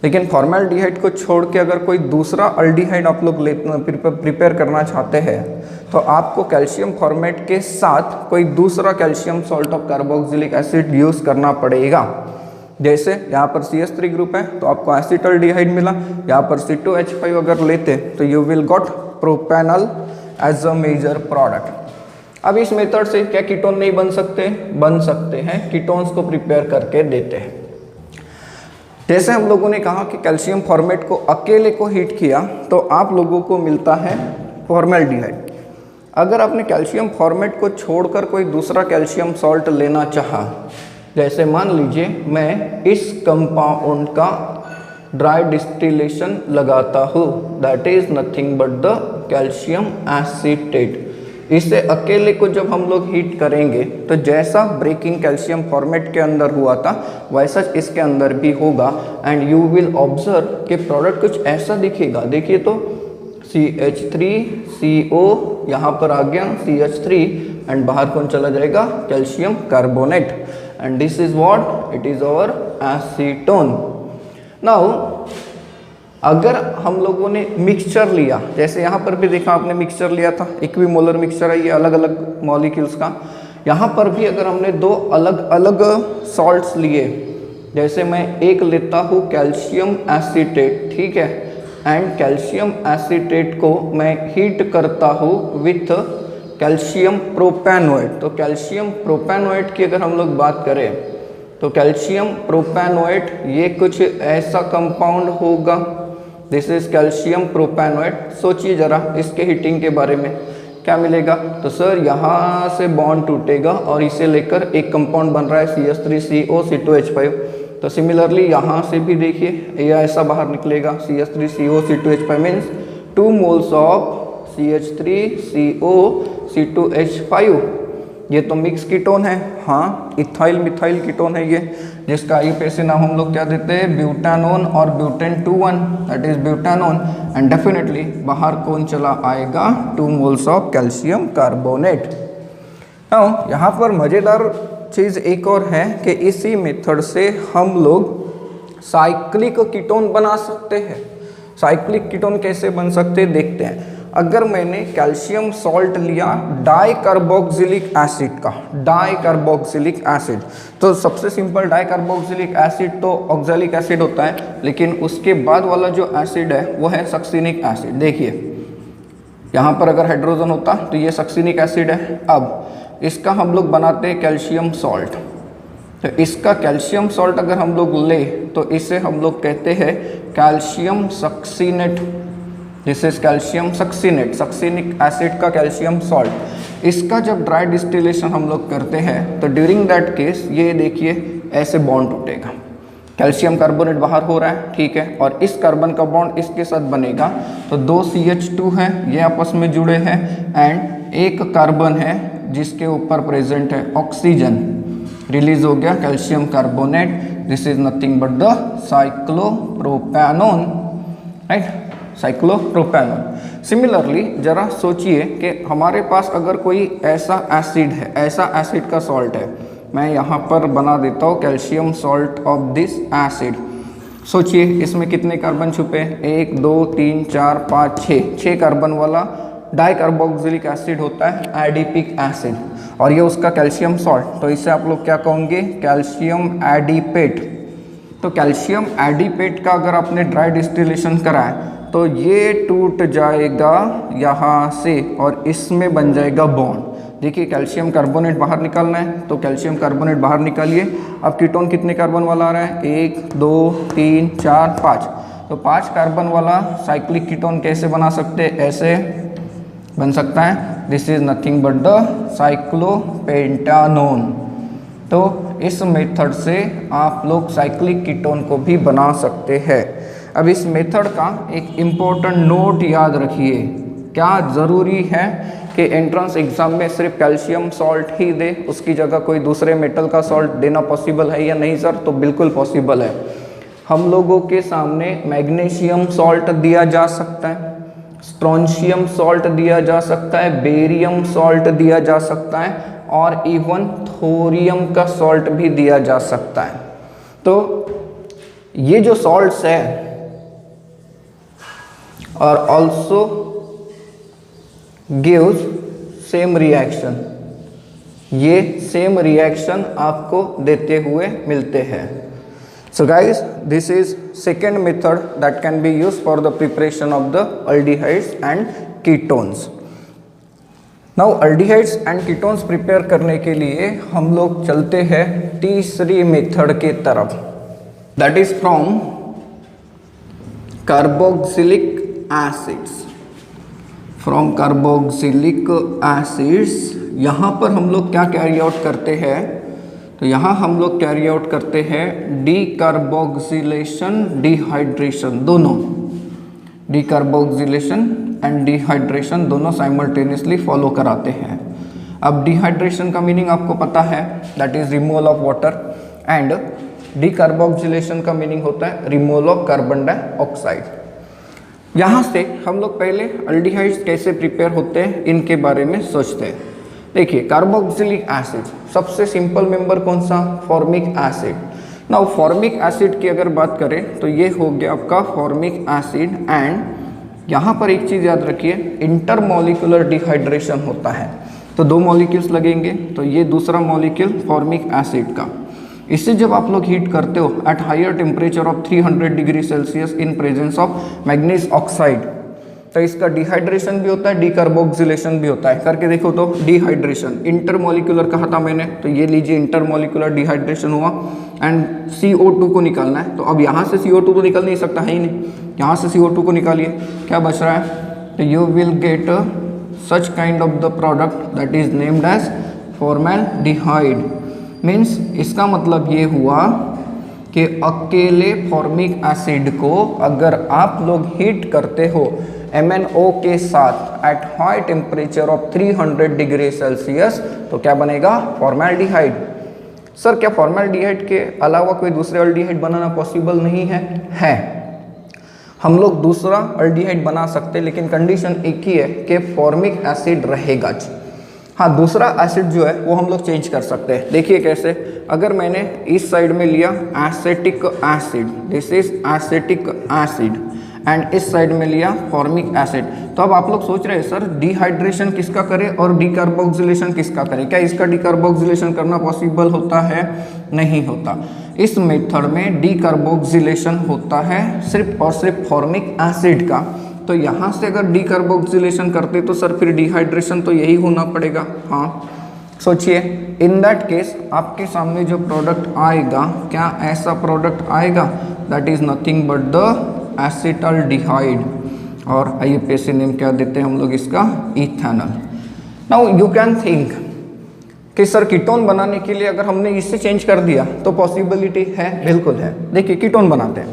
लेकिन फॉर्मल्डिहाइड को छोड़ के अगर कोई दूसरा अल्डिहाइड आप लोग प्रिपेयर करना चाहते हैं तो आपको कैल्शियम फॉर्मेट के साथ कोई दूसरा calcium salt of carboxylic acid use करना पड़ेगा। जैसे यहाँ पर CH3 ग्रुप है तो आपको एसिटाल्डिहाइड मिला, यहाँ पर C2H5 अगर लेते तो you will got propanol as a major product. अब इस मेथड से क्या कीटोन नहीं बन सकते? बन सकते हैं, कीटोन्स को प्रिपेयर करके देते हैं। जैसे हम लोगों ने कहा कि कैल्शियम फॉर्मेट को अकेले को हीट किया तो आप लोगों को मिलता है फॉर्मल्डिहाइड। अगर आपने कैल्शियम फॉर्मेट को छोड़कर कोई दूसरा कैल्शियम सॉल्ट लेना चाहा, जैसे मान लीजिए मैं इस कंपाउंड का ड्राई डिस्टिलेशन लगाता हूँ, that is nothing but the calcium acetate. इसे अकेले को जब हम लोग हीट करेंगे तो जैसा ब्रेकिंग कैल्शियम फॉर्मेट के अंदर हुआ था वैसा इसके अंदर भी होगा एंड यू विल ऑब्जर्व कि प्रोडक्ट कुछ ऐसा दिखेगा। देखिए तो CH3CO यहाँ पर आ गया CH3 एंड बाहर कौन चला जाएगा? Calcium carbonate and this is what? It is our acetone. Now अगर हम लोगों ने मिक्सचर लिया, जैसे यहाँ पर भी देखा आपने मिक्सचर लिया था, इक्विमोलर मिक्सचर है ये अलग अलग मॉलिक्यूल्स का। यहाँ पर भी अगर हमने 2 अलग अलग सॉल्ट्स लिए, जैसे मैं एक लेता हूँ कैल्शियम एसीटेट, ठीक है, एंड कैल्शियम एसीटेट को मैं हीट करता हूँ विथ कैल्शियम प्रोपेनोएट। तो कैल्शियम प्रोपेनोएट की अगर हम लोग बात करें तो कैल्शियम प्रोपेनोएट ये कुछ ऐसा कंपाउंड होगा। This is calcium propanoate. सोचिए जरा इसके हीटिंग के बारे में क्या मिलेगा। तो सर यहाँ से बॉन्ड टूटेगा और इसे लेकर एक कंपाउंड बन रहा है CH3CO C2H5। तो सिमिलरली यहाँ से भी देखिए ये ऐसा बाहर निकलेगा CH3CO C2H5 means 2 moles of CH3CO C2H5। ये तो मिक्स कीटोन है, हाँ इथाइल मिथाइल कीटोन है ये, जिसका IUPAC नाम हम लोग क्या देते हैं, ब्यूटानोन और butane 2,1 that is butanone. And definitely बाहर कौन चला आएगा, 2 moles of calcium carbonate. Now यहाँ पर मज़ेदार चीज़ एक और है कि इसी मेथड से हम लोग साइक्लिक कीटोन बना सकते हैं। साइक्लिक कीटोन कैसे बन सकते हैं देखते हैं। अगर मैंने कैल्शियम सॉल्ट लिया डाइकार्बोक्सिलिक एसिड का, डाइकार्बोक्सिलिक एसिड, तो सबसे सिंपल डाइकार्बोक्सिलिक एसिड तो ऑक्सैलिक एसिड होता है, लेकिन उसके बाद वाला जो एसिड है वो है सक्सिनिक एसिड। देखिए यहाँ पर अगर हाइड्रोजन होता तो ये सक्सिनिक एसिड है। अब इसका हम लोग बनाते हैं कैल्शियम सॉल्ट। तो इसका कैल्शियम सॉल्ट अगर हम लोग ले तो इसे हम लोग कहते हैं calcium succinate. This is calcium succinate, succinic acid का कैल्शियम सॉल्ट। इसका जब ड्राई डिस्टिलेशन हम लोग करते हैं तो ड्यूरिंग दैट केस ये देखिए ऐसे बॉन्ड टूटेगा, कैल्शियम कार्बोनेट बाहर हो रहा है, ठीक है, और इस कार्बन का बॉन्ड इसके साथ बनेगा तो 2 CH2 है ये आपस में जुड़े हैं एंड एक कार्बन है जिसके ऊपर प्रेजेंट है ऑक्सीजन, रिलीज हो गया calcium carbonate. This is nothing but the cyclopropanone, right, cyclopropanone. Similarly जरा सोचिए कि हमारे पास अगर कोई ऐसा एसिड है, ऐसा एसिड का सॉल्ट है, मैं यहाँ पर बना देता हूँ calcium salt of this acid. सोचिए इसमें कितने कार्बन छुपे, 1 2 3 4 5 6 कार्बन वाला डाइकार्बोक्सिलिक एसिड होता है एडिपिक एसिड, और ये उसका कैल्शियम सॉल्ट। तो इसे आप लोग क्या कहोगे, कैल्शियम एडिपेट। तो कैल्शियम एडिपेट का अगर आपने ड्राई डिस्टिलेशन करा है तो ये टूट जाएगा यहाँ से और इसमें बन जाएगा बॉन्ड। देखिए कैल्शियम कार्बोनेट बाहर निकालना है तो कैल्शियम कार्बोनेट बाहर निकालिए। अब कीटोन कितने कार्बन वाला आ रहा है, 1 2 3 4 5। तो 5 कार्बन वाला साइक्लिक कीटोन कैसे बना सकते हैं, ऐसे बन सकता है। This is nothing but the cyclopentanone. तो इस मेथड से आप लोग साइक्लिक कीटोन को भी बना सकते हैं। अब इस मेथड का एक इम्पोर्टेंट नोट याद रखिए, क्या ज़रूरी है कि एंट्रेंस एग्जाम में सिर्फ कैल्शियम सॉल्ट ही दे, उसकी जगह कोई दूसरे मेटल का सॉल्ट देना पॉसिबल है या नहीं सर? तो बिल्कुल पॉसिबल है। हम लोगों के सामने मैग्नीशियम सॉल्ट दिया जा सकता है, स्ट्रोंशियम सॉल्ट दिया जा सकता है, बेरियम सॉल्ट दिया जा सकता है और इवन थोरियम का सॉल्ट भी दिया जा सकता है। तो ये जो सॉल्ट्स है और ऑल्सो गिव्स सेम रिएक्शन, ये सेम रिएक्शन आपको देते हुए मिलते हैं। So guys, this is second method that can be used for the preparation of the aldehydes and ketones. Now aldehydes and ketones prepare करने के लिए हम लोग चलते हैं तीसरी मेथड के तरफ, that is from carboxylic acids. From carboxylic acids यहाँ पर हम लोग क्या कैरी आउट करते हैं, तो यहाँ हम लोग कैरी आउट करते हैं डीकार्बोक्सिलेशन डिहाइड्रेशन, दोनों डीकार्बोक्सिलेशन एंड डिहाइड्रेशन दोनों साइमल्टेनियसली फॉलो कराते हैं। अब डिहाइड्रेशन का मीनिंग आपको पता है, that is removal of water, and decarboxylation का मीनिंग होता है रिमूवल ऑफ कार्बन डाइऑक्साइड। यहाँ से हम लोग पहले अल्डिहाइड्स कैसे प्रिपेयर होते हैं इनके बारे में सोचते हैं। देखिए कार्बोक्सिलिक एसिड सबसे सिंपल मेंबर कौन सा, formic acid. Now formic acid की अगर बात करें तो ये हो गया आपका फॉर्मिक एसिड, एंड यहाँ पर एक चीज़ याद रखिए, इंटरमॉलिक्यूलर डिहाइड्रेशन होता है। तो 2 मॉलिक्यूल्स लगेंगे, तो ये दूसरा मॉलिक्यूल फॉर्मिक एसिड का, इसे जब आप लोग हीट करते हो at higher temperature of 300 degree celsius in presence of manganese oxide, तो इसका डिहाइड्रेशन भी होता है, डीकार्बोक्सिलेशन भी होता है। करके देखो तो डिहाइड्रेशन, इंटरमोलिकुलर कहा था मैंने, तो ये लीजिए इंटरमोलिकुलर डिहाइड्रेशन हुआ एंड CO2 को निकालना है। तो अब यहाँ से CO2 तो निकल नहीं सकता है ही नहीं, यहाँ से CO2 को निकालिए, क्या बच रहा है, तो you will get such kind of the product that is named as formaldehyde. Means इसका मतलब ये हुआ कि अकेले फॉर्मिक एसिड को अगर आप लोग हीट करते हो MnO के साथ at high temperature of 300 degree Celsius, तो क्या बनेगा, फॉर्मैल्डिहाइड। सर क्या फॉर्मैल्डिहाइड के अलावा कोई दूसरे अल्डिहाइड बनाना पॉसिबल नहीं है? हम लोग दूसरा अल्डिहाइड बना सकते हैं, लेकिन कंडीशन एक ही है कि फॉर्मिक एसिड रहेगा। हाँ, दूसरा एसिड जो है वो हम लोग चेंज कर सकते हैं। देखिए कैसे, अगर मैंने इस साइड में लिया acetic acid, this is acetic acid, and इस साइड में लिया फॉर्मिक एसिड, तो अब आप लोग सोच रहे हैं सर डिहाइड्रेशन किसका करें और डीकार्बोक्सिलेशन किसका करें? क्या इसका डीकार्बोक्सिलेशन करना पॉसिबल होता है? नहीं होता। इस मेथड में डीकार्बोक्सिलेशन होता है सिर्फ और सिर्फ फॉर्मिक एसिड का। तो यहाँ से अगर डीकार्बोक्सिलेशन करते तो सर फिर डिहाइड्रेशन तो यही होना पड़ेगा। हाँ, सोचिए, इन दैट केस आपके सामने जो प्रोडक्ट आएगा, क्या ऐसा प्रोडक्ट आएगा, that is nothing but the acetaldehyde, और IUPAC नेम क्या देते हैं हम लोग इसका, ethanol. Now you can think कि सर कीटोन बनाने के लिए अगर हमने इससे चेंज कर दिया तो पॉसिबिलिटी है? बिल्कुल है। देखिए कीटोन बनाते हैं,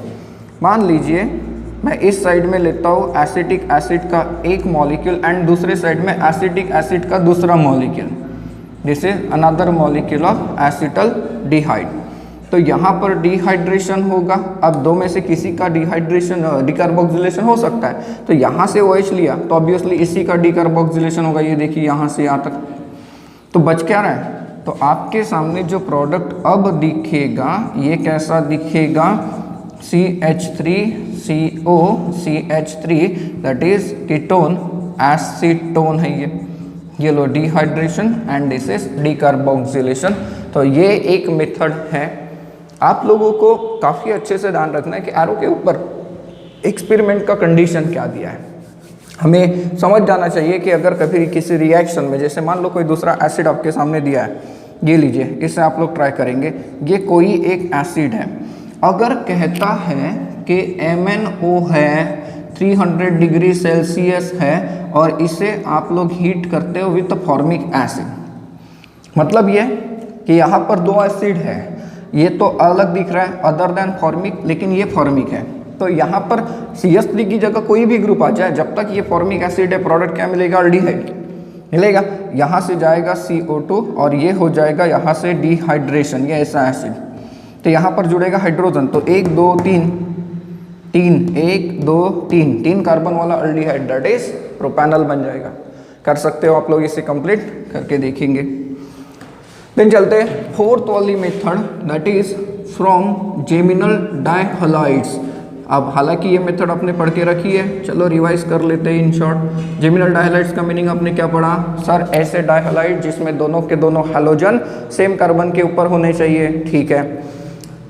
मान लीजिए मैं इस साइड में लेता हूँ एसिटिक एसिड का एक मॉलिक्यूल एंड दूसरे साइड में एसिटिक एसिड का दूसरा molecule, this is another molecule of acetaldehyde. तो यहाँ पर डिहाइड्रेशन होगा। अब दो में से किसी का डिहाइड्रेशन डीकार्बोक्सिलेशन हो सकता है, तो यहाँ से OH लिया तो ऑब्वियसली इसी का डीकार्बोक्सिलेशन होगा। ये देखिए यहाँ से यहाँ तक, तो बच क्या रहा है, तो आपके सामने जो प्रोडक्ट अब दिखेगा ये कैसा दिखेगा, CH3COCH3, that is ketone, acetone है ये लो dehydration and this is decarboxylation. तो ये एक मेथड है। आप लोगों को काफ़ी अच्छे से ध्यान रखना है कि एरो के ऊपर एक्सपेरिमेंट का कंडीशन क्या दिया है। हमें समझ जाना चाहिए कि अगर कभी किसी रिएक्शन में, जैसे मान लो कोई दूसरा एसिड आपके सामने दिया है, ये लीजिए, इसे आप लोग ट्राई करेंगे, ये कोई एक एसिड है, अगर कहता है कि MnO है, 300 डिग्री सेल्सियस है, और इसे आप लोग हीट करते हो विथ फॉर्मिक एसिड, मतलब ये कि यहाँ पर दो एसिड है, ये तो अलग दिख रहा है अदर देन फॉर्मिक, लेकिन ये फॉर्मिक है। तो यहाँ पर CH3 की जगह कोई भी ग्रुप आ जाए, जब तक ये फॉर्मिक एसिड है, प्रोडक्ट क्या मिलेगा, अल्डिहाइड मिलेगा। यहाँ से जाएगा CO2 और ये हो जाएगा यहाँ से डिहाइड्रेशन, ये ऐसा एसिड, तो यहाँ पर जुड़ेगा हाइड्रोजन, तो 1 2 3 1 2 3 कार्बन वाला अल्डिहाइड, दैट इज प्रोपेनॉल बन जाएगा। कर सकते हो आप लोग, इसे कंप्लीट करके देखेंगे। देन चलते हैं फोर्थ वाली method, that is from geminal dihalides. अब हालांकि ये मेथड आपने पढ़ के रखी है, चलो रिवाइज कर लेते हैं इन शॉर्ट। जेमिनल डायहलाइड्स का मीनिंग आपने क्या पढ़ा, सर ऐसे डायहलाइड जिसमें दोनों के दोनों हैलोजन सेम कार्बन के ऊपर होने चाहिए, ठीक है।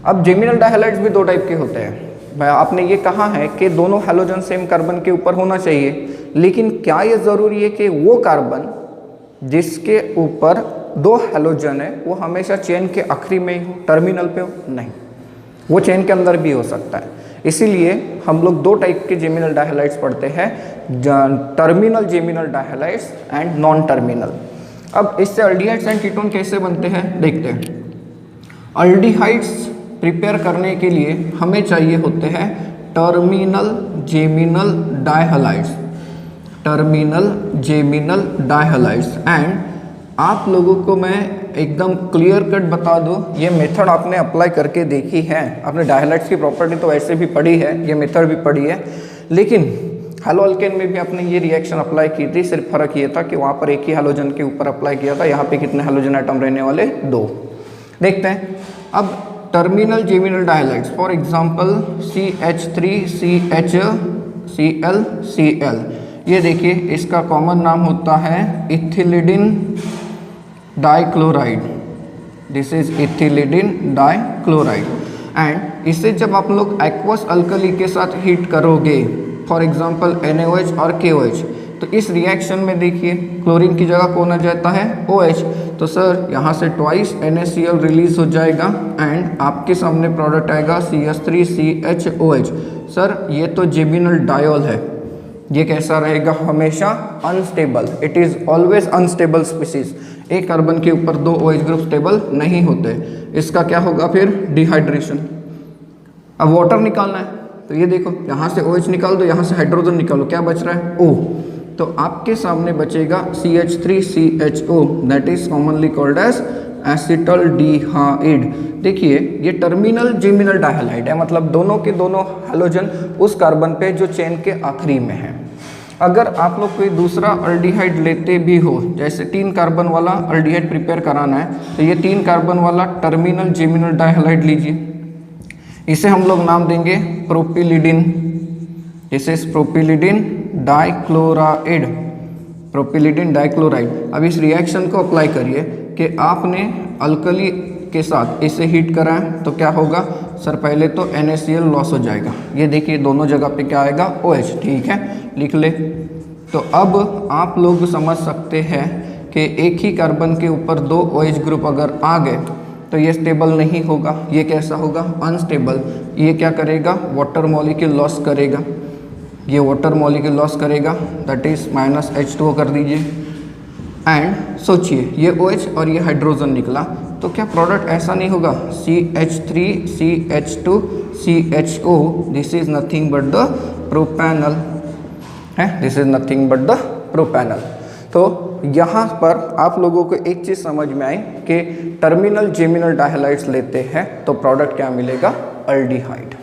अब जेमिनल डायहलाइड्स भी दो टाइप के होते हैं। आपने ये कहा है कि दोनों हैलोजन सेम कार्बन के ऊपर होना चाहिए, लेकिन क्या ये ज़रूरी है कि वो कार्बन जिसके ऊपर दो हैलोजन है वो हमेशा चेन के आखिरी में ही हो, टर्मिनल पे हो? नहीं, वो चेन के अंदर भी हो सकता है। इसीलिए हम लोग दो टाइप के जेमिनल डायहलाइड्स पढ़ते हैं, terminal geminal dihalides and non terminal. अब इससे अल्डिहाइड्स एंड कीटोन कैसे बनते हैं देखते हैं। अल्डिहाइड्स प्रिपेयर करने के लिए हमें चाहिए होते हैं terminal geminal dihalides, terminal geminal dihalides. And आप लोगों को मैं एकदम क्लियर कट बता दूं, ये मेथड आपने अप्लाई करके देखी है, आपने डायहलाइड्स की प्रॉपर्टी तो वैसे भी पढ़ी है, ये मेथड भी पढ़ी है, लेकिन हैलो अल्केन में भी आपने ये रिएक्शन अप्लाई की थी। सिर्फ फर्क ये था कि वहाँ पर एक ही हैलोजन के ऊपर अप्लाई किया था, यहाँ पे कितने हैलोजन एटम रहने वाले, 2। देखते हैं अब terminal geminal dihalides, for example CH3CHCl, ये देखिए इसका कॉमन नाम होता है ethylidene dichloride, this is ethylidene dichloride. And इसे जब आप लोग एक्वस अल्कली के साथ हीट करोगे, फॉर एग्जांपल NaOH और KOH, तो इस रिएक्शन में देखिए क्लोरीन की जगह कौन आ जाता है, OH। तो सर यहाँ से ट्वाइस NaCl रिलीज हो जाएगा एंड आपके सामने प्रोडक्ट आएगा CH3CHOH। सर ये तो जेमिनल डायोल है, ये कैसा रहेगा, हमेशा unstable, it is always unstable species. एक कार्बन के ऊपर 2 OH ग्रुप स्टेबल नहीं होते। इसका क्या होगा फिर, डिहाइड्रेशन। अब वाटर निकालना है तो ये देखो यहाँ से OH निकाल दो, यहाँ से हाइड्रोजन निकालो, क्या बच रहा है, O। तो आपके सामने बचेगा CH3CHO, that is commonly called as acetaldehyde. देखिए ये टर्मिनल जेमिनल डाइहाइड है, मतलब दोनों के दोनों हैलोजन उस कार्बन पे जो चेन के आखिरी में है। अगर आप लोग कोई दूसरा अल्डिहाइड लेते भी हो, जैसे 3 कार्बन वाला अल्डिहाइड प्रिपेयर कराना है, तो ये 3 कार्बन वाला टर्मिनल जेमिनल डाइहाइड लीजिए, इसे हम लोग नाम देंगे propylidene. This is propylidene dichloride, propylidene dichloride. अब इस रिएक्शन को अप्लाई करिए कि आपने अल्कली के साथ इसे हीट करा है तो क्या होगा, सर पहले तो NaCl लॉस हो जाएगा, ये देखिए दोनों जगह पे क्या आएगा, OH, ठीक है, लिख ले। तो अब आप लोग समझ सकते हैं कि एक ही कार्बन के ऊपर 2 OH ग्रुप अगर आ गए तो ये स्टेबल नहीं होगा, ये कैसा होगा, अनस्टेबल। ये क्या करेगा, वाटर मॉलिक्यूल लॉस करेगा, ये वाटर मॉलिक्यूल लॉस करेगा, दैट इज -H2O कर दीजिए। एंड सोचिए ये OH और ये हाइड्रोजन निकला, तो क्या प्रोडक्ट ऐसा नहीं होगा, CH3CH2CHO, this is nothing but the propanal है, this is nothing but the propanal. तो यहाँ पर आप लोगों को एक चीज़ समझ में आई कि टर्मिनल जेमिनल डाइहाइड्स लेते हैं तो प्रोडक्ट क्या मिलेगा, अल्डिहाइड।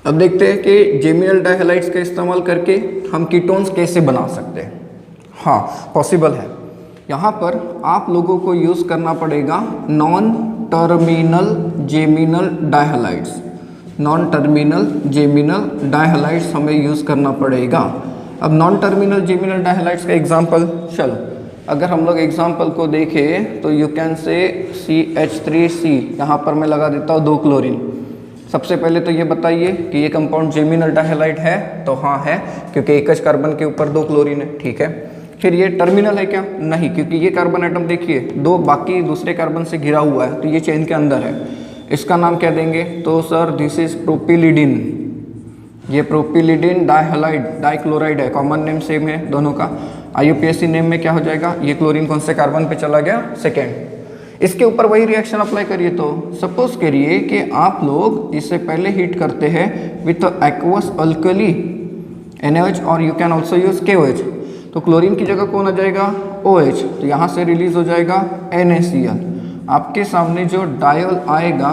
अब देखते हैं कि जेमिनल डाइहाइड्स का इस्तेमाल करके हम कीटोन्स कैसे बना सकते हैं। हाँ, पॉसिबल है। यहाँ पर आप लोगों को यूज़ करना पड़ेगा non terminal geminal dihalides, non terminal geminal dihalides हमें यूज़ करना पड़ेगा। अब नॉन टर्मिनल जेमिनल डाइहाइड्स का एग्जांपल, चलो अगर हम लोग एग्जांपल को देखें तो यू कैन से CH3C, यहाँ पर मैं लगा देता हूँ 2 क्लोरीन। सबसे पहले तो ये बताइए कि ये कंपाउंड जेमिनल डाइहाइड है, तो हाँ है, क्योंकि एक कार्बन के ऊपर 2 क्लोरीन है, ठीक है। फिर ये टर्मिनल है क्या, नहीं, क्योंकि ये कार्बन एटम देखिए 2 बाकी दूसरे कार्बन से घिरा हुआ है, तो ये चेन के अंदर है। इसका नाम क्या देंगे, तो सर दिस इज प्रोपिलिडिन, ये प्रोपिलिडिन डाइहाइड डाइक्लोराइड है, कॉमन नेम सेम है दोनों का। IUPAC नेम में क्या हो जाएगा, ये क्लोरीन कौन से कार्बन पे चला गया, सेकेंड। इसके ऊपर वही रिएक्शन अप्लाई करिए, तो सपोज करिए कि आप लोग इससे पहले हीट करते हैं विथ एक्वस अल्कली NaOH और you can also use KOH, तो क्लोरीन की जगह कौन आ जाएगा, OH, तो यहाँ से रिलीज हो जाएगा NaCl। आपके सामने जो डायोल आएगा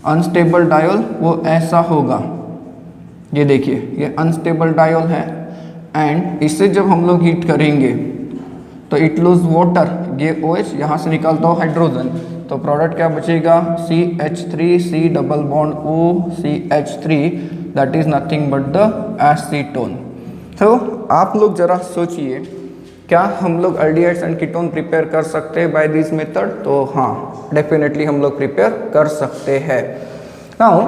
अनस्टेबल डायोल, वो ऐसा होगा, ये देखिए ये अनस्टेबल डायोल है। एंड इससे जब हम लोग हीट करेंगे तो इट लूज वाटर, ये OH, यहाँ से निकालता हो हाइड्रोजन, तो प्रोडक्ट क्या बचेगा, CH3C double bond OCH3, that is nothing but the acetone. तो आप लोग जरा सोचिए, क्या हम लोग अल्डिहाइड्स एंड कीटोन प्रिपेयर कर सकते हैं बाय दिस मेथड, तो हाँ डेफिनेटली हम लोग प्रिपेयर कर सकते हैं। नाउ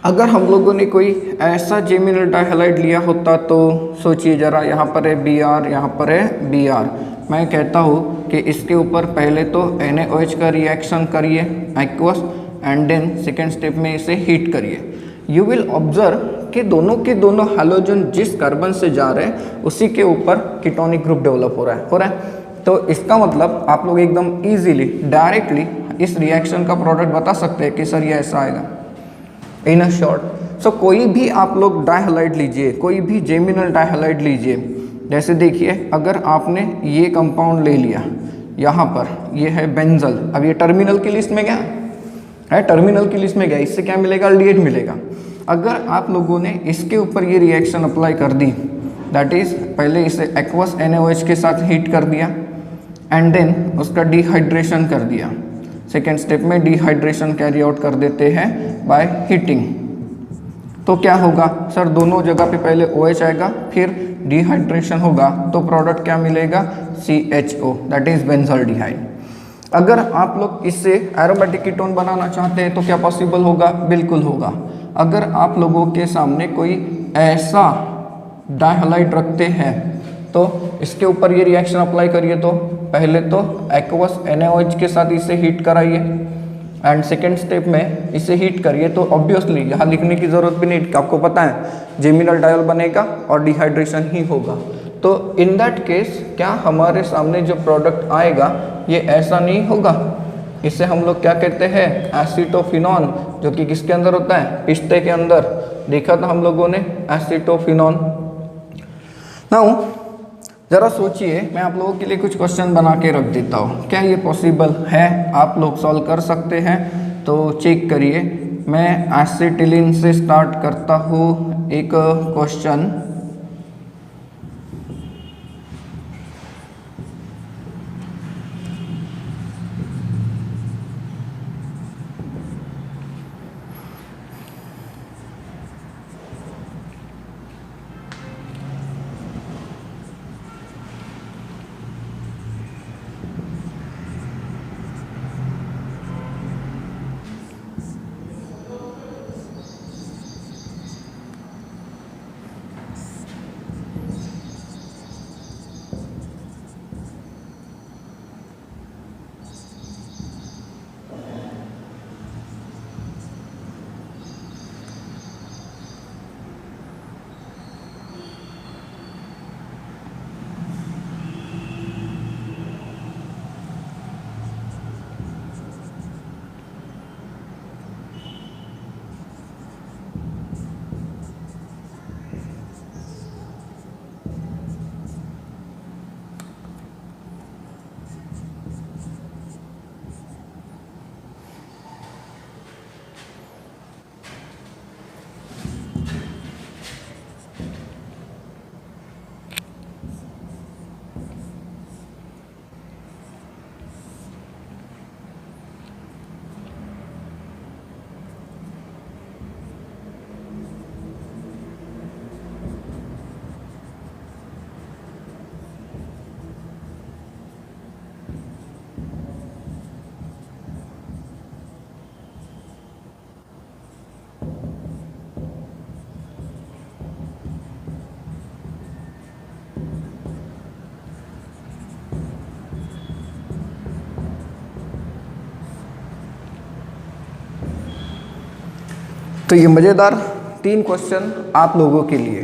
अगर हम लोगों ने कोई ऐसा जेमिनल डाइहाइड लिया होता तो सोचिए जरा, यहाँ पर है Br, यहाँ पर है Br, मैं कहता हूँ कि इसके ऊपर पहले तो NaOH का रिएक्शन करिए aqueous, and then second step में इसे हीट करिए। यू विल ऑब्जर्व कि दोनों के दोनों हैलोजन जिस कार्बन से जा रहे हैं उसी के ऊपर कीटोनिक ग्रुप डेवलप हो रहा है। तो इसका मतलब आप लोग एकदम इजीली डायरेक्टली इस रिएक्शन का प्रोडक्ट बता सकते हैं कि सर ये ऐसा आएगा इन अ शॉर्ट। सो कोई भी आप लोग डाइहाइड लीजिए, कोई भी जेमिनल डाइहाइड लीजिए, जैसे देखिए अगर आपने ये कंपाउंड ले लिया, यहाँ पर ये है बेंजल, अब ये टर्मिनल की लिस्ट में गया है, टर्मिनल की लिस्ट में गया, इससे क्या मिलेगा, अल्डिहाइड मिलेगा। अगर आप लोगों ने इसके ऊपर ये रिएक्शन अप्लाई कर दी, दैट इज पहले इसे एक्वस NaOH के साथ हीट कर दिया एंड देन उसका डिहाइड्रेशन कर दिया, सेकेंड स्टेप में डिहाइड्रेशन कैरी आउट कर देते हैं बाय हीटिंग, तो क्या होगा सर, दोनों जगह पे पहले OH आएगा, फिर डिहाइड्रेशन होगा, तो प्रोडक्ट क्या मिलेगा, CHO, दैट इज बेंजोल्डिहाइड। अगर आप लोग इससे एरोमेटिक कीटोन बनाना चाहते हैं तो क्या पॉसिबल होगा, बिल्कुल होगा। अगर आप लोगों के सामने कोई ऐसा डाइहलाइड रखते हैं तो इसके ऊपर ये रिएक्शन अप्लाई करिए, तो पहले तो एक्वस NaOH के साथ इसे हीट कराइए एंड सेकेंड स्टेप में इसे हीट करिए, तो ऑब्वियसली यहाँ लिखने की ज़रूरत भी नहीं, आपको पता है जेमिनल डायोल बनेगा और डिहाइड्रेशन ही होगा। तो इन दैट केस क्या हमारे सामने जो प्रोडक्ट आएगा ये ऐसा नहीं होगा, इसे हम लोग क्या कहते हैं, एसीटोफिनॉन, जो कि किसके अंदर होता है, पिस्ते के अंदर। देखा था हम लोगों ने एसीटोफिनॉन। नाउ ज़रा सोचिए, मैं आप लोगों के लिए कुछ क्वेश्चन बना के रख देता हूँ, क्या ये पॉसिबल है, आप लोग सॉल्व कर सकते हैं, तो चेक करिए। मैं एसिटिलीन से स्टार्ट करता हूँ एक क्वेश्चन। तो ये मज़ेदार 3 क्वेश्चन आप लोगों के लिए।